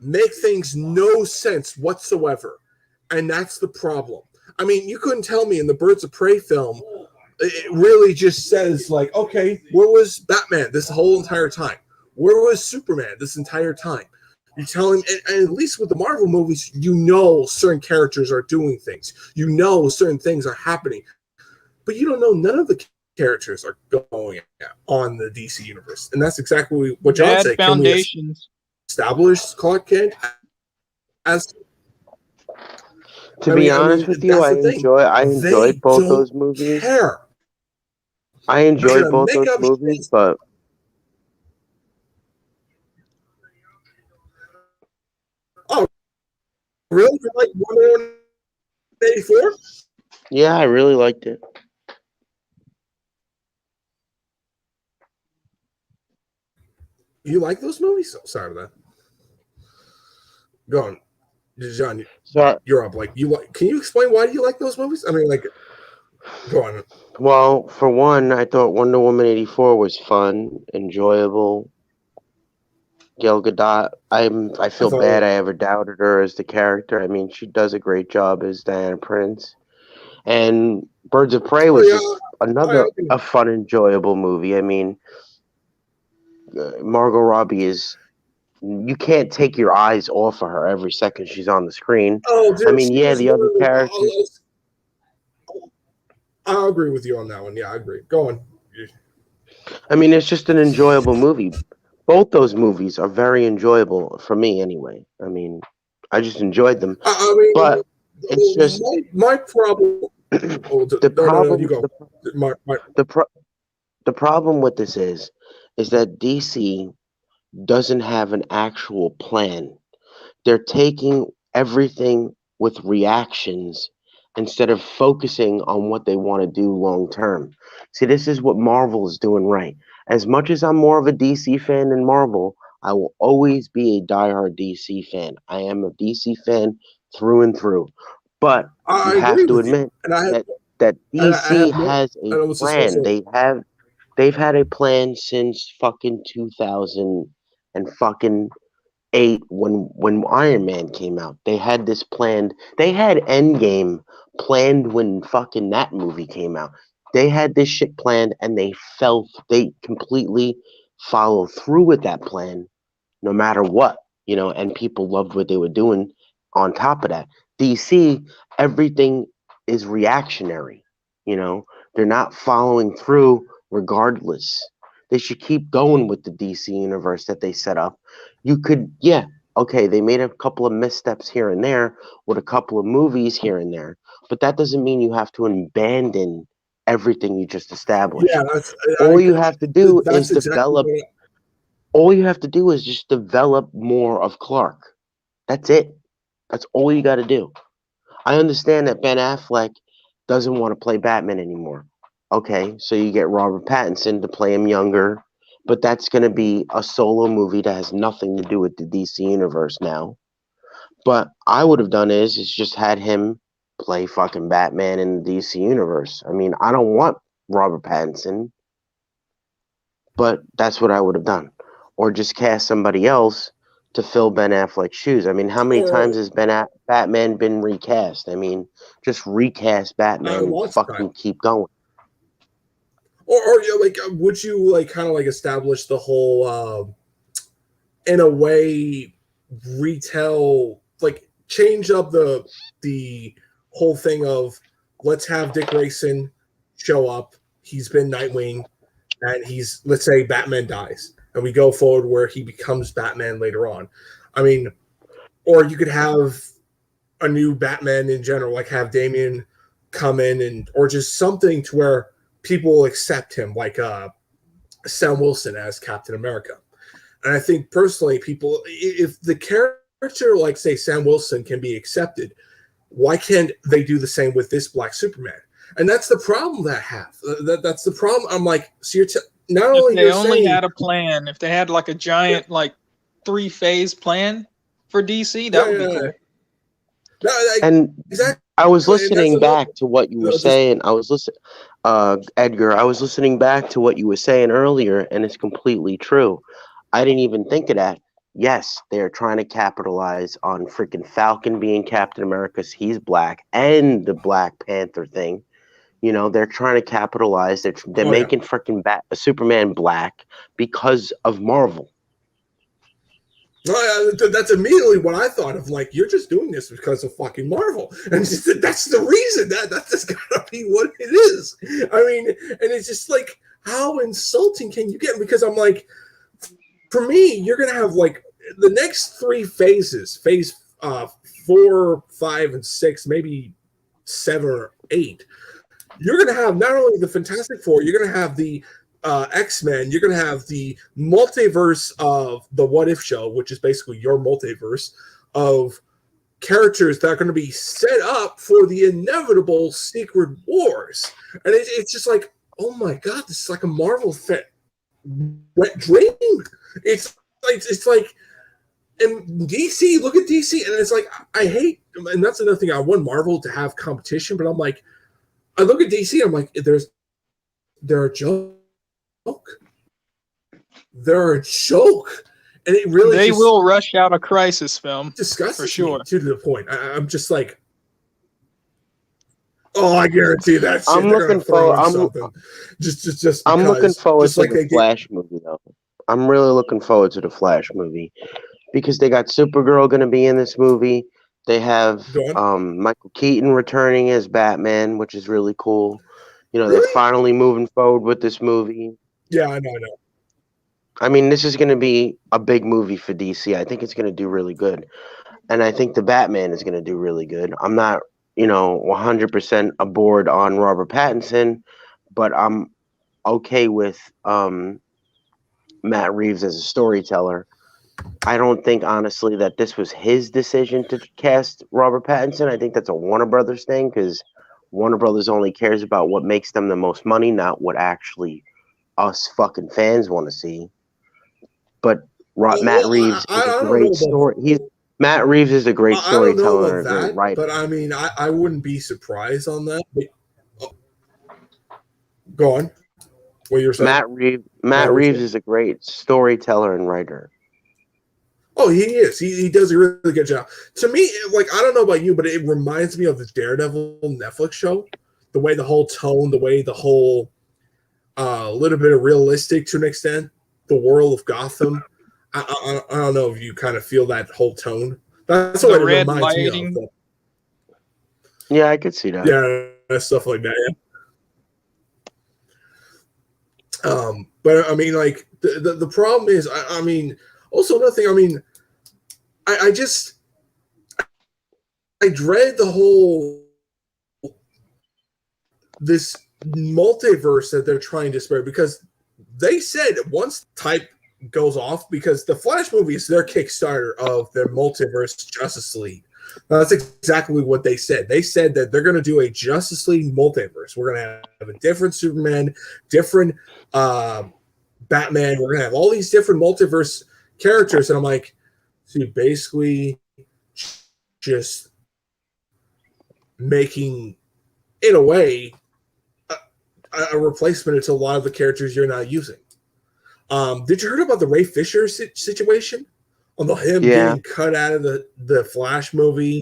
Make things no sense whatsoever. And that's the problem. I mean, you couldn't tell me in the Birds of Prey film, it really just says, like, okay, where was Batman this whole entire time? Where was Superman this entire time? You tell him, and at least with the Marvel movies, certain characters are doing things. Certain things are happening. But you don't know, none of the characters are going on the DC universe. And that's exactly what John said. Foundations. Establish Clark Kent as... To be honest with you, I enjoyed both those movies. I enjoyed both those movies, but... Oh, really? You like Wonder Woman 84? Yeah, I really liked it. You like those movies? Oh, sorry about that. Go on, John. So, You're up. Like you like? Can you explain why do you like those movies? I mean, like, go on. well, for one, I thought Wonder Woman 84 was fun, enjoyable. Gal Gadot, I feel thought- bad I ever doubted her as the character. I mean, she does a great job as Diana Prince. And Birds of Prey was yeah, just another I- a fun, enjoyable movie. I mean, Margot Robbie is you can't take your eyes off of her every second she's on the screen. Oh, dude, I mean, she yeah, was the other literally- characters. I'll agree with you on that one. Yeah, I agree. Go on. I mean, it's just an enjoyable movie. Both those movies are very enjoyable for me, anyway. I mean, I just enjoyed them. I mean, But it's just my problem. Oh, the no, problem. you go. My, The problem with this is that DC doesn't have an actual plan. They're taking everything with reactions instead of focusing on what they want to do long term. See, this is what Marvel is doing right. As much as I'm more of a DC fan than Marvel, I will always be a diehard DC fan. I am a DC fan through and through. But I you have agree to with you. admit And I have, that and I DC have no- has and a it was just plan. also- They've had a plan since fucking 2000 and fucking 8 when Iron Man came out. They had this planned. They had Endgame planned when fucking that movie came out. They had this shit planned and they completely followed through with that plan no matter what, and people loved what they were doing on top of that. DC, everything is reactionary, they're not following through regardless. They should keep going with the DC universe that they set up. You could, yeah, okay, they made a couple of missteps here and there with a couple of movies here and there, but that doesn't mean you have to abandon everything you just established. Yeah, All you have to do is exactly develop. what All you have to do is just develop more of Clark. That's it. That's all you got to do. I understand that Ben Affleck doesn't want to play Batman anymore. Okay, so you get Robert Pattinson to play him younger, but that's going to be a solo movie that has nothing to do with the DC universe now. But I would have done is just had him play fucking Batman in the DC universe. I mean, I don't want Robert Pattinson, but that's what I would have done. Or just cast somebody else to fill Ben Affleck's shoes. I mean, how many times has Batman been recast? I mean, just recast Batman and lots of fucking times. keep going. or like, would you like kind of like establish the whole, in a way, retell, like change up the whole thing of let's have Dick Grayson show up. He's been Nightwing, and let's say Batman dies, and we go forward where he becomes Batman later on. I mean, or you could have a new Batman in general, like have Damian come in or just something to where people will accept him, like Sam Wilson as Captain America. And I think personally, people, if the character like say Sam Wilson can be accepted, why can't they do the same with this Black Superman? And that's the problem that I have. That's the problem. I'm like, so you're not only If they you're only saying, had a plan, if they had like a giant like 3-phase plan for DC, that would be cool. And exactly. I was And that's listening another- back to what you were just- saying. I was listening, Edgar. I was listening back to what you were saying earlier, and it's completely true. I didn't even think of that. Yes, they're trying to capitalize on freaking Falcon being Captain America, 'cause he's black, and the Black Panther thing. They're trying to capitalize. They're Oh, yeah. making freaking Superman black because of Marvel. That's immediately what I thought of. Like, you're just doing this because of fucking Marvel, and that's the reason. That's gotta be what it is. I mean, and it's just like, how insulting can you get? Because I'm like, for me, you're gonna have like the next 3 phases: phase 4, 5, and 6, maybe 7 or 8. You're gonna have not only the Fantastic Four, you're gonna have the X-Men, you're going to have the multiverse of the What If show, which is basically your multiverse of characters that are going to be set up for the inevitable Secret Wars. And it's just like, oh my God, this is like a Marvel wet dream. It's like, and DC, look at DC, and it's like I hate, and that's another thing. I want Marvel to have competition, but I'm like, I look at DC, I'm like, they're a joke. They're a joke, and it really They will rush out a Crisis film disgusts for sure. me to the point. I'm just like, oh, I guarantee that shit. I'm they're looking gonna throw for- in something. Just I'm looking because, forward just to like the they did. Flash movie, though. I'm really looking forward to the Flash movie because they got Supergirl going to be in this movie. They have Go on. Michael Keaton returning as Batman, which is really cool. You know, Really? they're finally moving forward with this movie. Yeah, I know. I mean, this is going to be a big movie for DC. I think it's going to do really good. And I think the Batman is going to do really good. I'm not, 100% aboard on Robert Pattinson, but I'm okay with Matt Reeves as a storyteller. I don't think, honestly, that this was his decision to cast Robert Pattinson. I think that's a Warner Brothers thing because Warner Brothers only cares about what makes them the most money, not what actually us fucking fans want to see. But Matt Reeves is a great story. Matt Reeves is a great storyteller and a great writer. But I mean, I wouldn't be surprised on that. But, go on. What you're saying? Matt Reeves is a great storyteller and writer. Oh, he is. He does a really good job. To me, like, I don't know about you, but it reminds me of the Daredevil Netflix show. The way the whole tone, the way the whole little bit of realistic to an extent, the world of Gotham. I don't know if you kind of feel that whole tone. That's what it reminds me of. Yeah, I could see that. Yeah, stuff like that. Yeah. But I mean, like the problem is, I mean, also another thing. I mean, I dread the whole this multiverse that they're trying to spread because they said once type goes off because the Flash movie is their Kickstarter of their multiverse Justice League. That's exactly what they said. They said that they're going to do a Justice League multiverse. We're going to have a different Superman, different Batman. We're going to have all these different multiverse characters. And I'm like, so you basically just making, in a way, a replacement to a lot of the characters you're not using. Did you hear about the Ray Fisher situation? On him getting cut out of the Flash movie,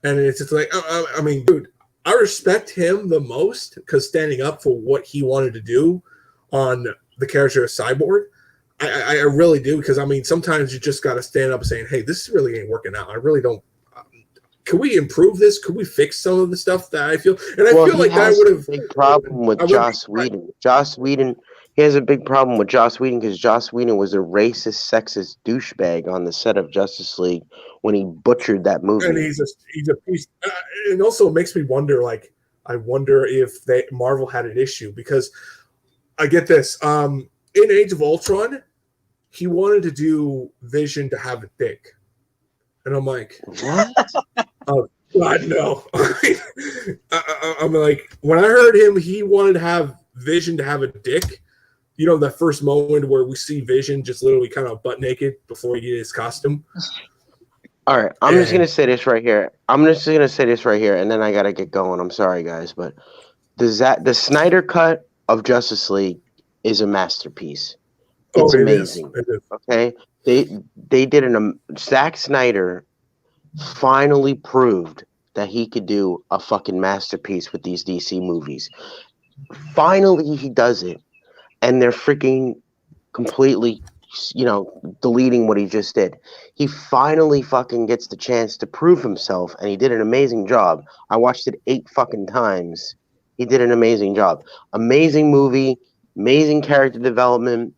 and it's just like, I mean, dude, I respect him the most because standing up for what he wanted to do on the character of Cyborg, I really do because I mean, sometimes you just got to stand up saying, hey, this really ain't working out. I really don't. Can we improve this? Could we fix some of the stuff that I feel? And I feel like that would have big problem with Joss Whedon. Joss Whedon. He has a big problem with Joss Whedon because Joss Whedon was a racist, sexist douchebag on the set of Justice League when he butchered that movie. And he's a piece. And also it makes me wonder, like, I wonder if Marvel had an issue because I get this. In Age of Ultron, he wanted to do Vision to have a dick. And I'm like, what? Oh, God, no. I'm like, when I heard him, he wanted to have Vision to have a dick. You know, that first moment where we see Vision just literally kind of butt naked before he gets his costume. All right, I'm just gonna say this right here. And then I gotta get going. I'm sorry, guys, but the Snyder cut of Justice League is a masterpiece. It's amazing. It is. Okay, they did Zack Snyder finally proved that he could do a fucking masterpiece with these DC movies. Finally, he does it. And they're freaking completely, deleting what he just did. He finally fucking gets the chance to prove himself, and he did an amazing job. I watched it 8 fucking times. He did an amazing job. Amazing movie, amazing character development,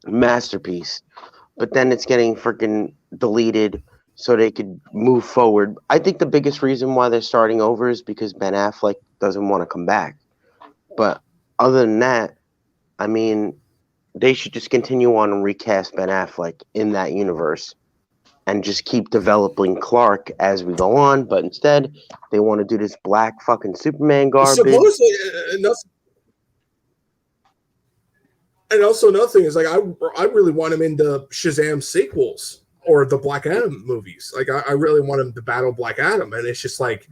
masterpiece. But then it's getting freaking deleted so they could move forward. I think the biggest reason why they're starting over is because Ben Affleck doesn't want to come back. But other than that, I mean, they should just continue on and recast Ben Affleck in that universe and just keep developing Clark as we go on. But instead, they want to do this black fucking Superman garbage. Supposedly, And also another thing is like I really want him in the Shazam sequels or the Black Adam movies. Like I really want him to battle Black Adam, and it's just like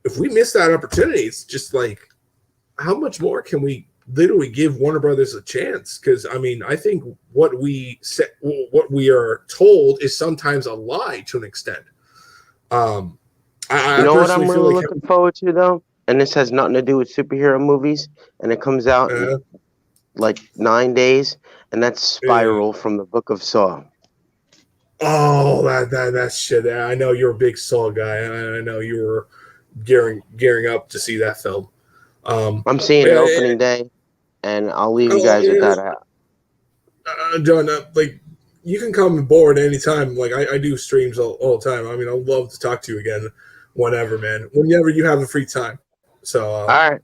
if we miss that opportunity, it's just like how much more can we literally give Warner Brothers a chance? Because I mean, I think what we are told is sometimes a lie to an extent. You know what I'm really looking forward to though, and this has nothing to do with superhero movies, and it comes out in like 9 days, and that's Spiral from the Book of Saw. Oh, that shit! I know you're a big Saw guy. I know you were gearing up to see that film. I'm seeing it opening day, and I'll leave you guys with that out. John, like you can come aboard anytime. Like I do streams all the time. I mean, I'd love to talk to you again, whenever, man. Whenever you have a free time. So all right,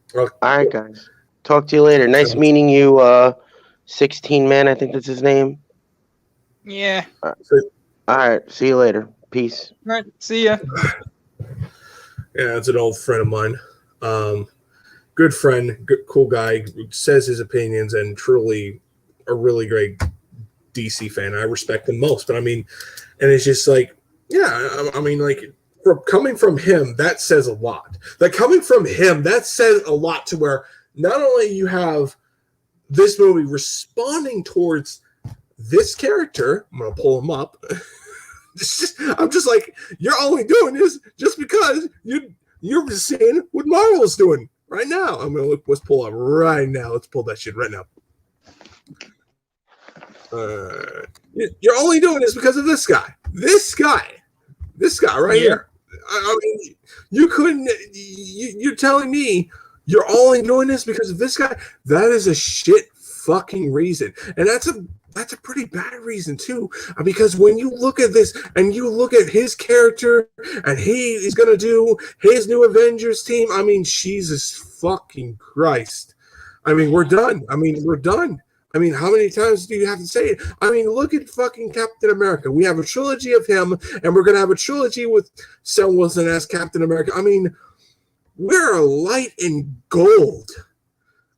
guys. Talk to you later. Nice meeting you, 16 Man. I think that's his name. Yeah. All right. See you later. Peace. All right. See ya. Yeah, it's an old friend of mine. Good friend, cool guy, says his opinions, and truly a really great DC fan. I respect him most. But I mean, and it's just like, yeah, I mean, like, coming from him, that says a lot. Like, coming from him, that says a lot to where not only you have this movie responding towards this character, I'm going to pull him up. I'm just like, you're only doing this just because you're just seeing what Marvel's doing. Right now, I'm gonna look. Let's pull up right now. Let's pull that shit right now. You're only doing this because of this guy. This guy right here. I mean, you couldn't. You're telling me you're only doing this because of this guy? That is a shit fucking reason, and that's a pretty bad reason too. Because when you look at this and you look at his character and he is going to do his new Avengers team, I mean, Jesus fucking Christ. I mean, we're done. I mean, how many times do you have to say it? I mean, look at fucking Captain America. We have a trilogy of him, and we're going to have a trilogy with Sam Wilson as Captain America. I mean, we're light in gold.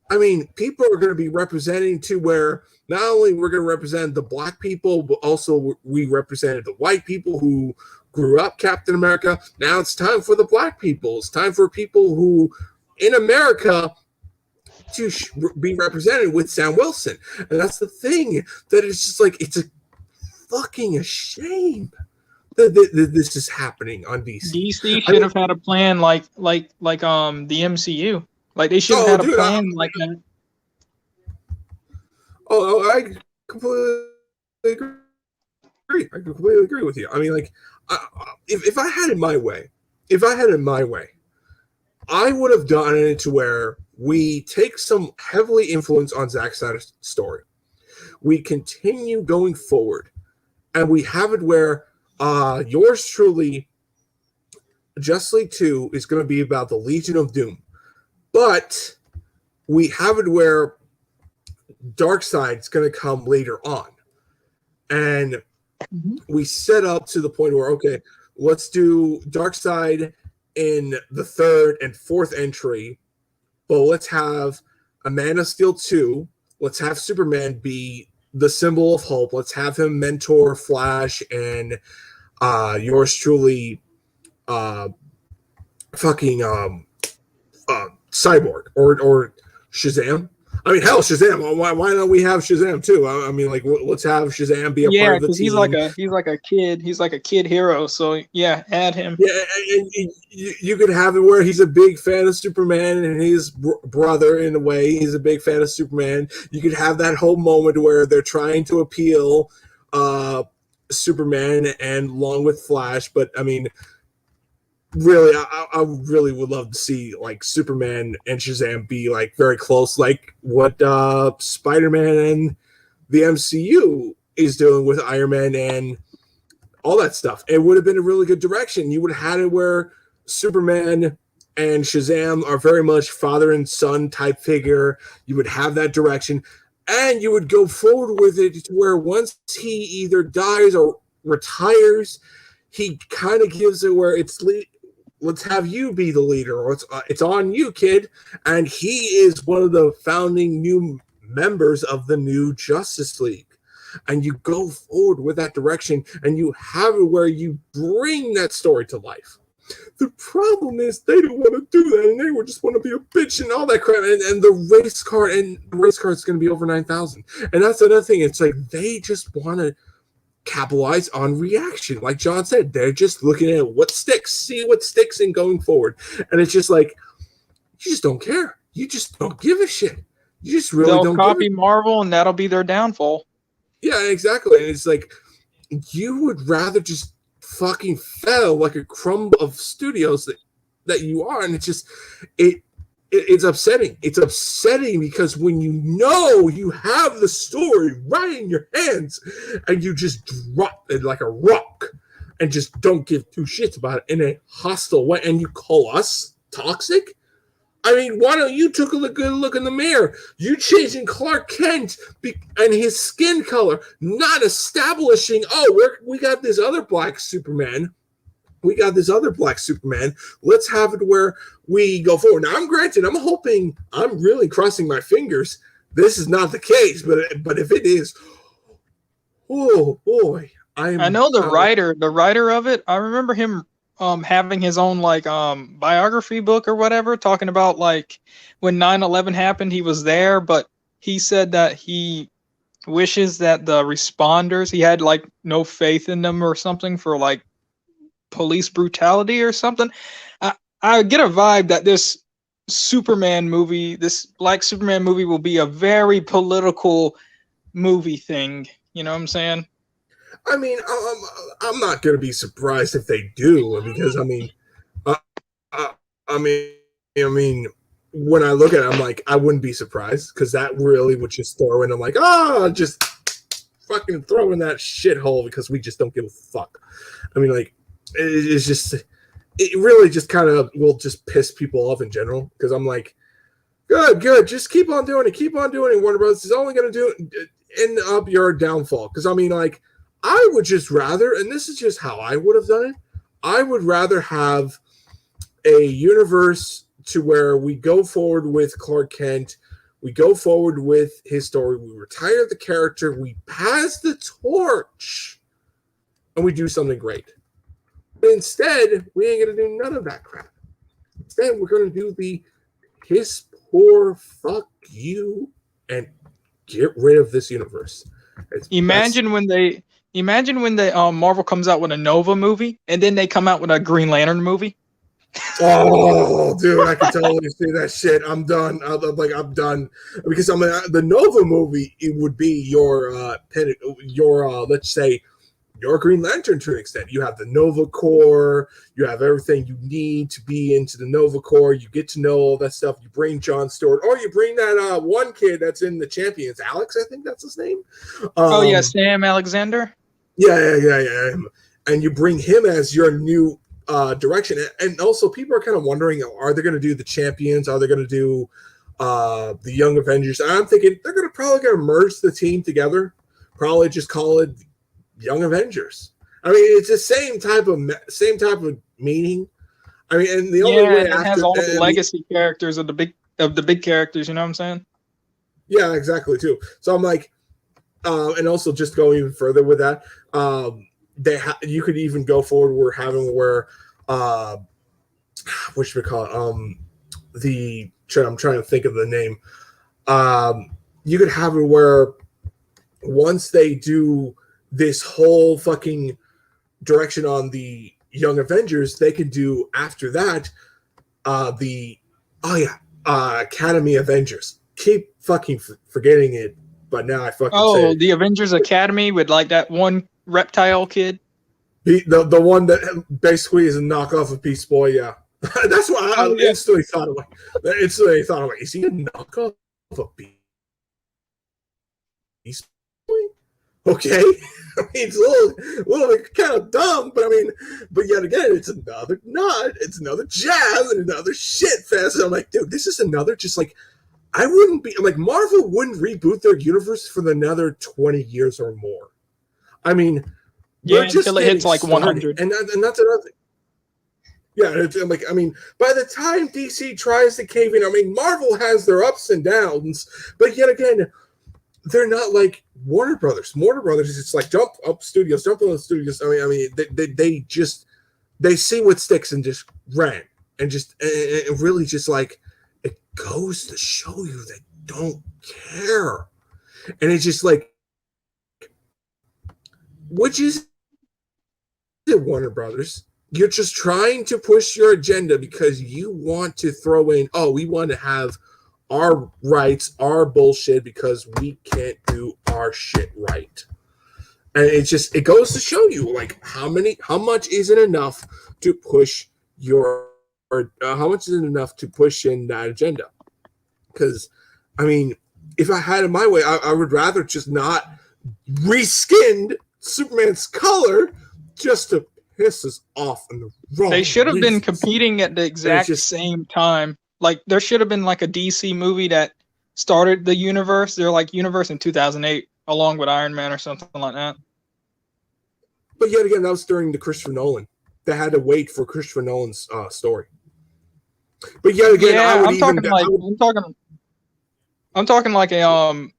I mean, people are going to be representing to where not only we're going to represent the black people, but also we represented the white people who grew up Captain America. Now it's time for the black people. It's time for people who in America to be represented with Sam Wilson. And that's the thing that it's just like, it's a fucking shame that this is happening on DC. DC should have had a plan like the MCU. Like they should have had a plan like that. Oh, I completely agree. I completely agree with you. I mean, like, if I had it my way, I would have done it to where we take some heavily influence on Zack Snyder's story. We continue going forward, and we have it where yours truly, Justice League 2 is going to be about the Legion of Doom. But we have it where Darkseid's going to come later on. And we set up to the point where, okay, let's do Darkseid in the third and fourth entry, but let's have a Man of Steel 2. Let's have Superman be the symbol of hope. Let's have him mentor Flash and yours truly Cyborg or Shazam. I mean, hell, Shazam. Why don't we have Shazam too? I mean, like, let's have Shazam be a part of the team. He's like a kid. He's like a kid hero. So yeah, add him. Yeah, and you could have it where he's a big fan of Superman, and his brother, in a way, he's a big fan of Superman. You could have that whole moment where they're trying to appeal Superman and along with Flash, but I mean, really, I really would love to see like Superman and Shazam be like very close, like what Spider-Man and the MCU is doing with Iron Man and all that stuff. It would have been a really good direction. You would have had it where Superman and Shazam are very much father and son type figure. You would have that direction, and you would go forward with it to where once he either dies or retires, he kind of gives it where it's let's have you be the leader, or it's on you, kid. And he is one of the founding new members of the new Justice League. And you go forward with that direction, and you have it where you bring that story to life. The problem is they don't want to do that, and they would just want to be a bitch and all that crap. And the race car is going to be over 9,000. And that's another thing. It's like they just want to capitalize on reaction. Like John said, they're just looking at what sticks, see what sticks, and going forward. And it's just like, you just don't care. You just don't give a shit. You just really They'll don't copy give a Marvel, and that'll be their downfall. Yeah, exactly. And it's like, you would rather just fucking fail like a crumb of studios that you are. And it's just, it's upsetting. It's upsetting because when you know you have the story right in your hands and you just drop it like a rock and just don't give two shits about it in a hostile way, and you call us toxic? I mean, why don't you take a good look in the mirror? You changing Clark Kent and his skin color, not establishing, we got this other black Superman. We got this other black Superman. Let's have it where we go forward. Now, I'm really crossing my fingers. This is not the case, but if it is, oh boy. I know the writer of it. I remember him having his own biography book or whatever, talking about like when 9/11 happened, he was there, but he said that he wishes that the responders, he had like no faith in them or something for like police brutality or something. I get a vibe that this Superman movie, this Black Superman movie, will be a very political movie thing. You know what I'm saying? I mean, I'm not going to be surprised if they do, because I mean, when I look at it, I'm like, I wouldn't be surprised, because that really would just throw in. I'm like, just fucking throw in that shithole because we just don't give a fuck. I mean, like, it's just, it really just kind of will just piss people off in general, because I'm like, good, just keep on doing it. Warner Bros. Is only going to end up your downfall, because I mean, like, I would just rather, and this is just how I would have done it, I would rather have a universe to where we go forward with Clark Kent, we go forward with his story, we retire the character, we pass the torch, and we do something great. But instead, we ain't going to do none of that crap. Instead, we're going to do the piss poor fuck you and get rid of this universe. Imagine when Marvel comes out with a Nova movie, and then they come out with a Green Lantern movie. Oh, dude, I can totally see that shit. I'm done. I'm done, because I mean, the Nova movie, it would be your let's say, your Green Lantern to an extent. You have the Nova Corps, you have everything you need to be into the Nova Corps. You get to know all that stuff. You bring John Stewart, or you bring that one kid that's in the Champions, Alex, I think that's his name. Sam Alexander. Yeah. And you bring him as your new direction. And also, people are kind of wondering, are they going to do the Champions? Are they going to do the Young Avengers? And I'm thinking they're probably going to merge the team together. Probably just call it Young Avengers. I mean, it's the same type of meaning. I mean, and the only way it has all the legacy characters of the big characters. You know what I'm saying? Yeah, exactly too. So I'm like, and also just go even further with that. You could even go forward. We're having where, what should we call it? I'm trying to think of the name. You could have it where once they do this whole fucking direction on the Young Avengers, they could do after that Academy Avengers. Keep fucking forgetting it, but now I fucking say it. The Avengers Academy with like that one reptile kid. The one that basically is a knockoff of Beast Boy, yeah. That's why I instantly thought of is he a knockoff of Beast Boy? Okay. I mean, it's a little bit kind of dumb, but yet again, it's another nod, it's another jab, and another shit fest. And I'm like, dude, this is another just like, I wouldn't be like, Marvel wouldn't reboot their universe for another 20 years or more. I mean, until it hits like 100. And that's another thing. Yeah, it's like, I mean, by the time DC tries to cave in, I mean, Marvel has their ups and downs, but yet again, they're not like Warner Brothers. Warner Brothers, it's like jump up studios, jump on the studios. They just they see what sticks and just ran and just and really just like it goes to show you they don't care, and it's just like, which is it, Warner Brothers? You're just trying to push your agenda because you want to throw in, oh, we want to have our rights, our bullshit, because we can't do our shit right. And it goes to show you like how much isn't enough to push how much isn't enough to push in that agenda. Because, I mean, if I had it my way, I would rather just not reskinned Superman's color just to piss us off in the wrong. They should have been reasons. competing at the exact same time. Like there should have been like a DC movie that started the universe. They're like universe in 2008, along with Iron Man or something like that. But yet again, that was during the Christopher Nolan. They had to wait for Christopher Nolan's story. But yet again, yeah, I'm talking like a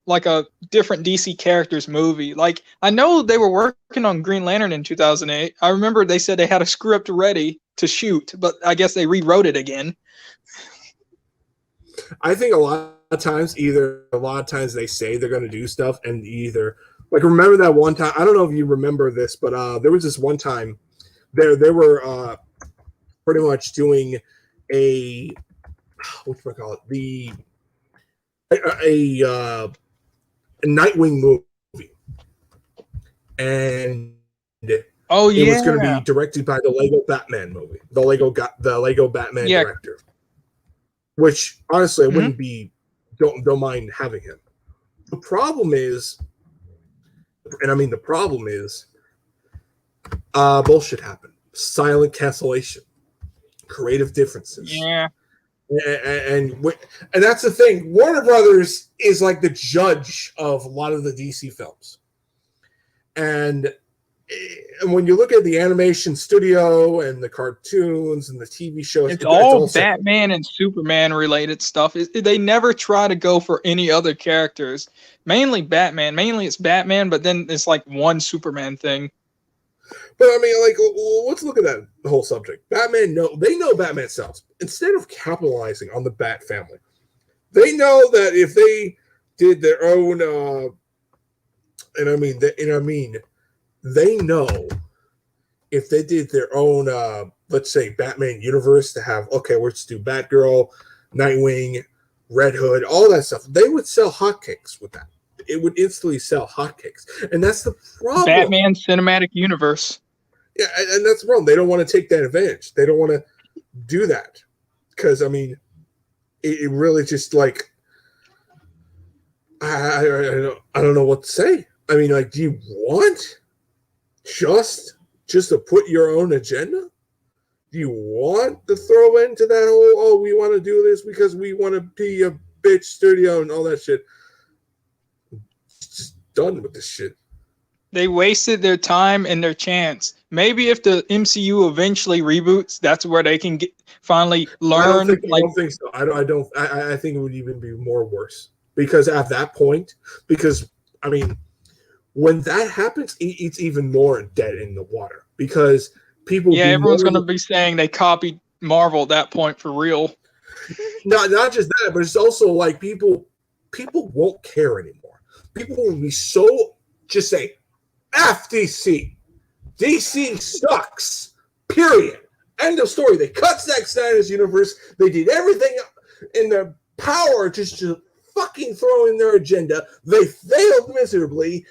different DC characters movie. Like I know they were working on Green Lantern in 2008. I remember they said they had a script ready to shoot, but I guess they rewrote it again. I think a lot of times they say they're going to do stuff, and either like remember that one time. I don't know if you remember this, but there was this one time they were pretty much doing a a Nightwing movie, and it was going to be directed by the Lego Batman movie, the Lego Batman director. Which honestly, I wouldn't be don't mind having him. The problem is bullshit happened. Silent cancellation, creative differences. Yeah. And that's the thing. Warner Brothers is like the judge of a lot of the DC films, and when you look at the animation studio and the cartoons and the TV shows, it's all Batman and Superman related stuff. They never try to go for any other characters. Mainly Batman. Mainly it's Batman, but then it's like one Superman thing. But I mean, like, let's look at that whole subject. They know Batman sells. Instead of capitalizing on the Bat family, they know that if they did their own, they know if they did their own, let's say, Batman universe to have, okay, let's do Batgirl, Nightwing, Red Hood, all that stuff, they would sell hotcakes with that. It would instantly sell hotcakes. And that's the problem. Batman Cinematic Universe. Yeah, and that's the problem. They don't want to take that advantage. They don't want to do that. Because, I mean, it really just, like, I don't know what to say. I mean, like, do you want just to put your own agenda? Do you want to throw into that whole, we want to do this because we want to be a bitch studio and all that shit? Just done with this shit. They wasted their time and their chance. Maybe if the MCU eventually reboots, that's where they can finally learn. I don't think so. I think it would even be more worse. Because at that point, I mean, when that happens, it's even more dead in the water. Because people... Yeah, everyone's going to be saying they copied Marvel at that point for real. Not just that, but it's also like people won't care anymore. People will be so... Just say, F DC. DC sucks. Period. End of story. They cut Zack Snyder's universe. They did everything in their power just to fucking throw in their agenda. They failed miserably,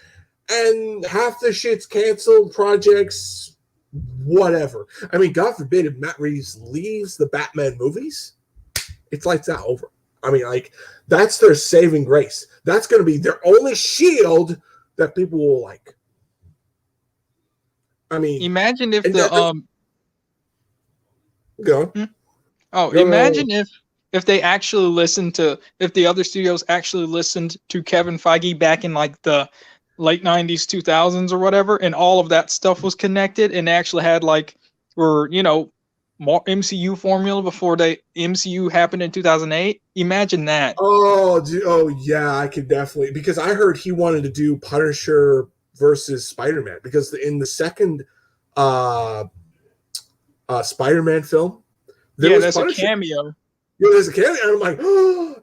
and half the shit's canceled, projects, whatever. I mean, God forbid if Matt Reeves leaves the Batman movies, it's lights out over. I mean, like, that's their saving grace. That's going to be their only shield that people will like. I mean, imagine if go on. Imagine if they actually listened to, if the other studios actually listened to Kevin Feige back in like the late 90s, 2000s or whatever, and all of that stuff was connected and actually had like, or, you know, MCU formula before the MCU happened in 2008. Imagine that. Oh yeah, I could definitely, because I heard he wanted to do Punisher versus Spider-Man, because in the second Spider-Man film, There's Punisher. a cameo. There's a cameo, and I'm like, oh,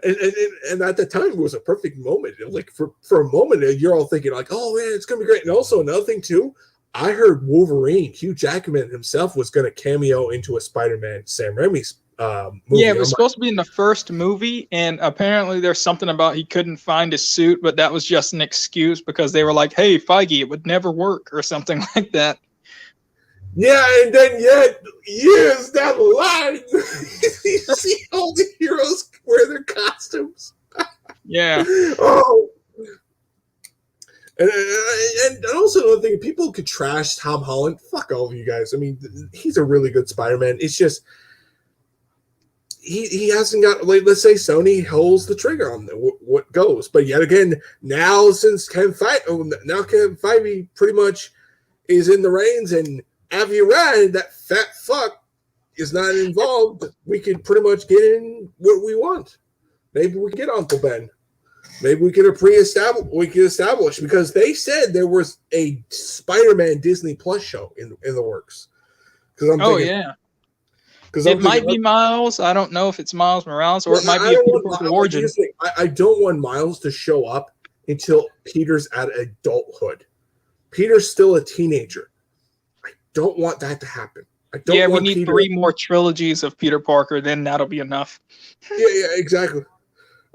and at the time it was a perfect moment. Like for a moment, you're all thinking like, oh man, it's gonna be great. And also another thing too, I heard Wolverine, Hugh Jackman himself, was gonna cameo into a Spider-Man Sam Raimi's movie. Yeah, it was supposed to be in the first movie, and apparently there's something about he couldn't find his suit, but that was just an excuse because they were like, hey, Feige, it would never work or something like that. Yeah, and then yet years down the line, you see all the heroes wear their costumes. Yeah. Oh. And also another thing, people could trash Tom Holland. Fuck all of you guys. I mean, he's a really good Spider-Man. It's just he hasn't got, like, let's say Sony holds the trigger on what goes. But yet again, now since Kevin Feige pretty much is in the reins, and Avi Arad, that fat fuck, is not involved, we could pretty much get in what we want. Maybe we get Uncle Ben. Maybe we could establish, because they said there was a Spider-Man Disney Plus show in the works. Yeah. Because it might be Miles. I don't know if it's Miles Morales, or it might be a Peter Parker origin. I don't want Miles to show up until Peter's at adulthood. Peter's still a teenager. I don't want that to happen. We need 3 more trilogies of Peter Parker, then that'll be enough. Yeah, exactly.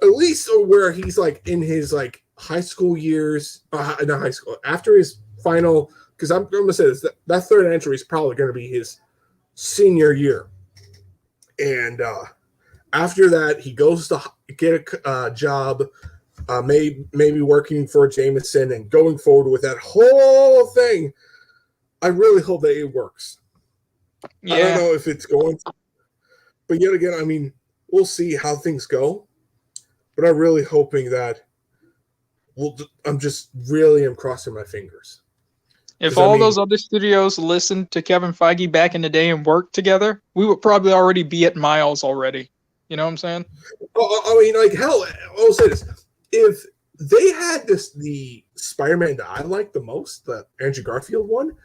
At least where he's like in his like high school years, not high school, after his final, because I'm going to say this, that third entry is probably going to be his senior year. And after that, he goes to get a job, maybe working for Jameson, and going forward with that whole thing. I really hope that it works. Yeah. I don't know if it's going to, but yet again, I mean, we'll see how things go. But I'm really hoping that I'm crossing my fingers. If those other studios listened to Kevin Feige back in the day and worked together, we would probably already be at Miles already. You know what I'm saying? I mean, like, hell, I'll say this. If they had the Spider-Man that I like the most, the Andrew Garfield one,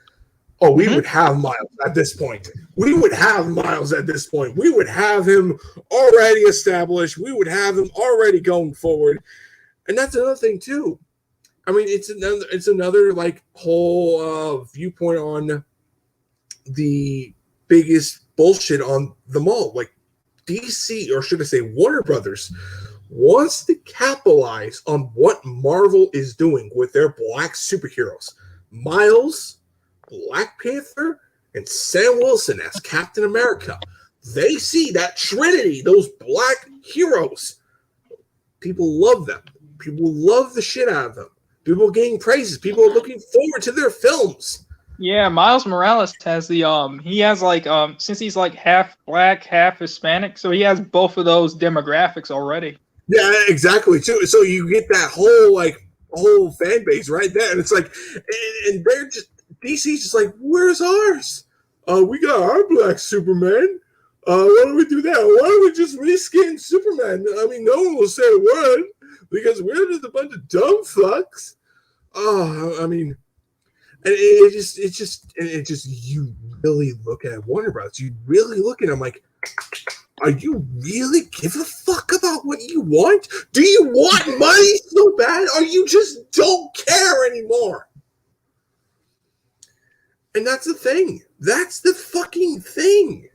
we would have Miles at this point. We would have him already established. We would have him already going forward. And that's another thing, too. I mean, it's another like whole viewpoint on the biggest bullshit on them all. Like, DC, or should I say Warner Brothers, wants to capitalize on what Marvel is doing with their black superheroes. Miles, Black Panther, and Sam Wilson as Captain America. They see that trinity, those black heroes. People love them. People love the shit out of them. People are getting praises. People are looking forward to their films. Yeah, Miles Morales has he has like since he's like half black, half Hispanic, so he has both of those demographics already. Yeah, exactly too. So you get that whole fan base right there, and it's like, and they're just, DC's just like, where's ours? We got our black Superman. Why don't we do that? Why don't we just reskin Superman? I mean, no one will say a word because we're just a bunch of dumb fucks. I mean, and it just you really look at Warner Bros. You really look at them like, are you really give a fuck about what you want? Do you want money so bad, or you just don't care anymore? And that's the thing. That's the fucking thing.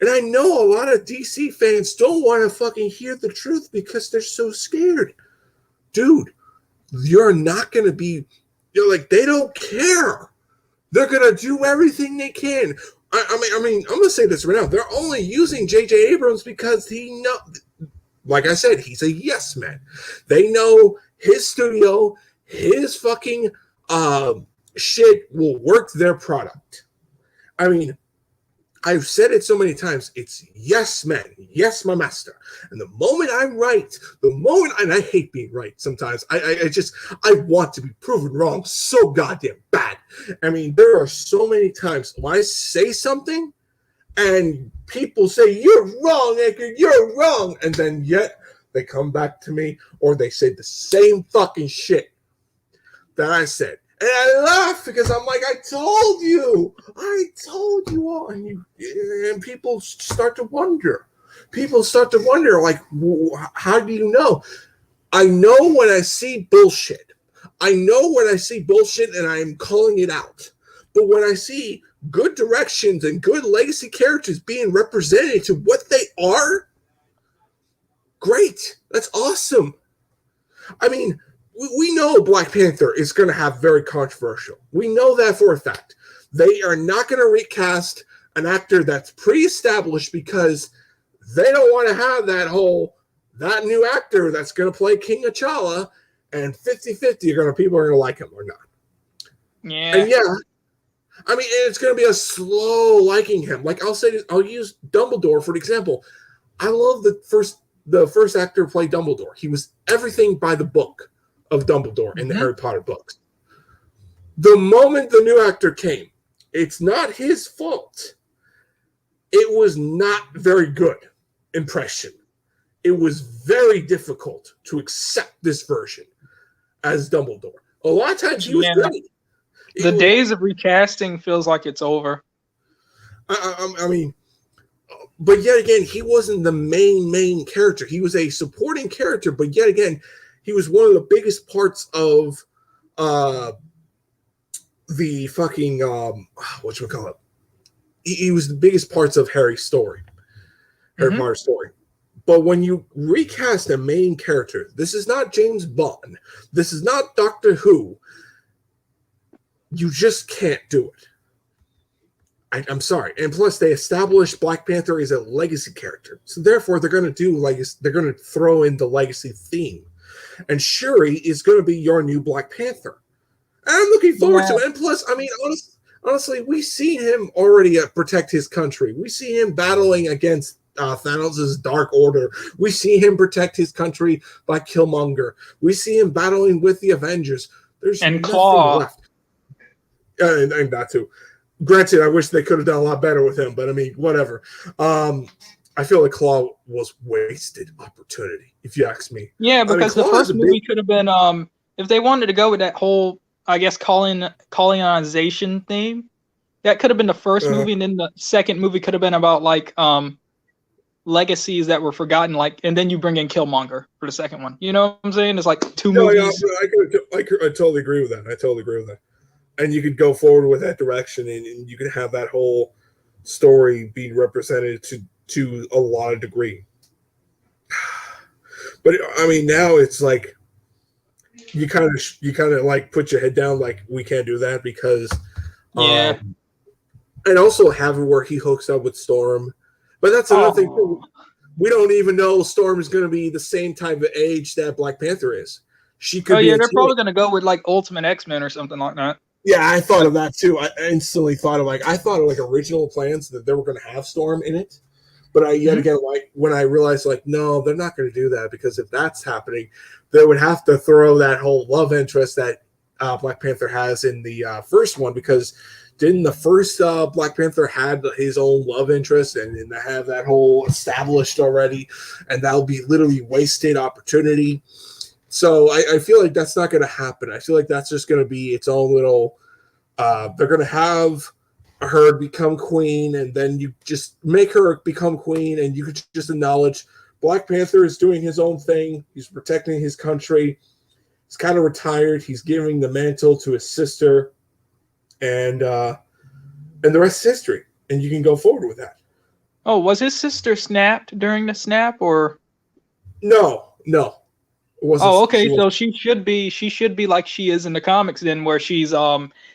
And I know a lot of DC fans don't want to fucking hear the truth because they're so scared. Dude, you're not going to be, like, they don't care. They're going to do everything they can. I mean, I'm going to say this right now. They're only using J.J. Abrams because like I said, he's a yes man. They know his studio, his fucking shit will work their product. I mean, I've said it so many times. It's yes, man. Yes, my master. And the moment I'm right, and I hate being right sometimes. I want to be proven wrong so goddamn bad. I mean, there are so many times when I say something And people say, you're wrong, Edgar, you're wrong. And then yet they come back to me or they say the same fucking shit that I said. And I laugh because I'm like, I told you all. And people start to wonder. People start to wonder, like, how do you know? I know when I see bullshit. I know when I see bullshit and I am calling it out. But when I see good directions and good legacy characters being represented to what they are, great. That's awesome. I mean, we know Black Panther is going to have very controversial. We know that for a fact. They are not going to recast an actor that's pre-established because they don't want to have that new actor that's going to play King T'Challa and 50-50 people are going to like him or not. Yeah. And yeah, I mean, it's going to be a slow liking him. Like I'll use Dumbledore for an example. I love the first actor to play Dumbledore. He was everything by the book of Dumbledore in the Harry Potter books. The moment the new actor came, it's not his fault. It was not very good impression. It was very difficult to accept this version as Dumbledore. A lot of times he was great. The days of recasting feels like it's over. I mean, but yet again, he wasn't the main character. He was a supporting character, but yet again, he was one of the biggest parts of the fucking whatchamacallit. He was the biggest parts of Harry's story, Harry Potter's story. But when you recast a main character, this is not James Bond. This is not Doctor Who. You just can't do it. I'm sorry. And plus, they established Black Panther as a legacy character. So therefore, they're going to throw in the legacy theme. And Shuri is going to be your new Black Panther. And I'm looking forward to it. And plus, I mean, honestly, we see him already protect his country. We see him battling against Thanos' Dark Order. We see him protect his country by Killmonger. We see him battling with the Avengers. There's and nothing Claw. left. And that too. Granted, I wish they could have done a lot better with him, but I mean, whatever. I feel like Claw was wasted opportunity, if you ask me. Yeah, because the first movie could have been, if they wanted to go with that whole, I guess, colonization theme, that could have been the first movie, and then the second movie could have been about like legacies that were forgotten, like, and then you bring in Killmonger for the second one. You know what I'm saying? It's like two movies. Yeah, I totally agree with that. And you could go forward with that direction, and you could have that whole story be represented to a lot of degree. But I mean, now it's like you kind of like put your head down, like we can't do that because and also have it where he hooks up with Storm. But that's another thing too. We don't even know Storm is going to be the same type of age that Black Panther is. She could. They're probably going to go with like Ultimate X-Men or something like that. Yeah, I thought of that too. I instantly thought of original plans that they were going to have Storm in it. But again, like when I realized, like, no, they're not going to do that, because if that's happening, they would have to throw that whole love interest that Black Panther has in the first one, because didn't the first Black Panther had his own love interest and have that whole established already, and that'll be literally wasted opportunity. So I feel like that's not going to happen. I feel like that's just going to be its own little. They're going to have her become queen, and then you just make her become queen, and you could just acknowledge Black Panther is doing his own thing. He's protecting his country. He's kind of retired. He's giving the mantle to his sister, and the rest is history. And you can go forward with that. Oh, was his sister snapped during the snap, or no? Oh, okay. So she should be like she is in the comics then, where she's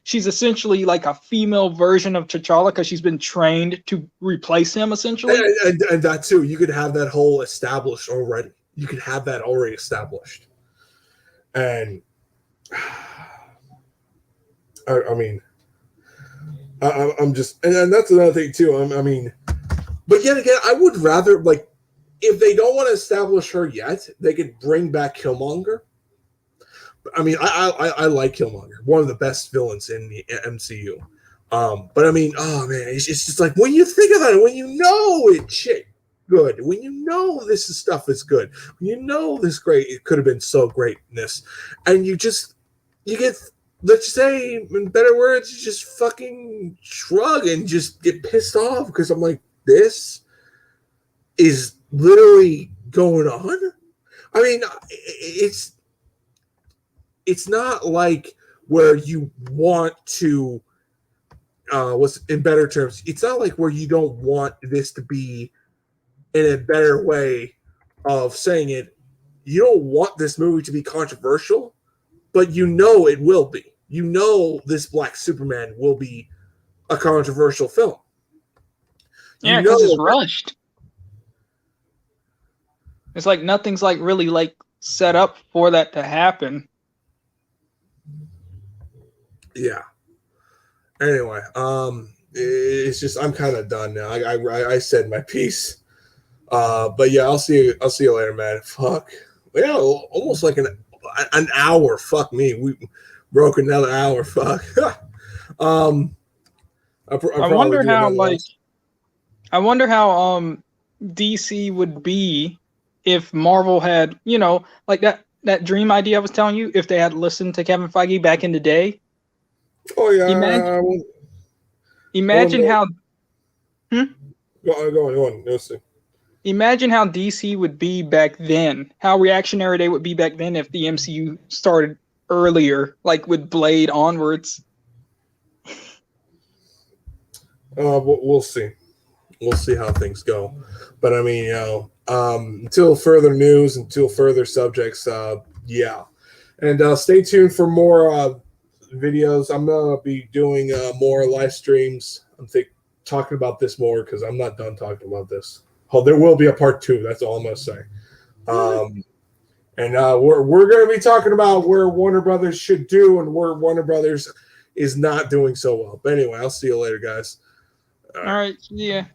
essentially like a female version of T'Challa, because she's been trained to replace him essentially. And that too, you could have that whole established already. You could have that already established. And I mean, I'm just, and that's another thing too. I mean, but yet again, I would rather, like, if they don't want to establish her yet, they could bring back Killmonger. I mean, I like Killmonger, one of the best villains in the MCU. But I mean, oh man, it's just like when you think about it, when you know it shit good, when you know this stuff is good, when you know this great, it could have been so greatness, and you get, let's say in better words, you just fucking shrug and just get pissed off because I'm like, this is literally going on. I mean, it's not like where you want to what's in better terms, it's not like where you don't want this to be in a better way of saying it. You don't want this movie to be controversial, but you know it will be. You know this Black Superman will be a controversial film. Yeah, because it's rushed. It's like nothing's like really like set up for that to happen. Yeah. Anyway, it's just I'm kind of done now. I said my piece. But yeah, I'll see you later, man. Fuck. Yeah, almost like an hour. Fuck me. We broke another hour. Fuck. I wonder how I wonder how DC would be if Marvel had, you know, like that dream idea I was telling you, if they had listened to Kevin Feige back in the day. Oh yeah. Imagine how. Go on. Let's see. Imagine how DC would be back then. How reactionary they would be back then if the MCU started earlier, like with Blade onwards. We'll see. We'll see how things go. But I mean, you know, until further news, until further subjects, yeah. And stay tuned for more videos. I'm gonna be doing more live streams. I'm talking about this more because I'm not done talking about this. Oh, there will be a part 2. That's all I'm gonna say. And we're gonna be talking about where Warner Brothers should do and where Warner Brothers is not doing so well. But anyway, I'll see you later, guys. All right. Yeah.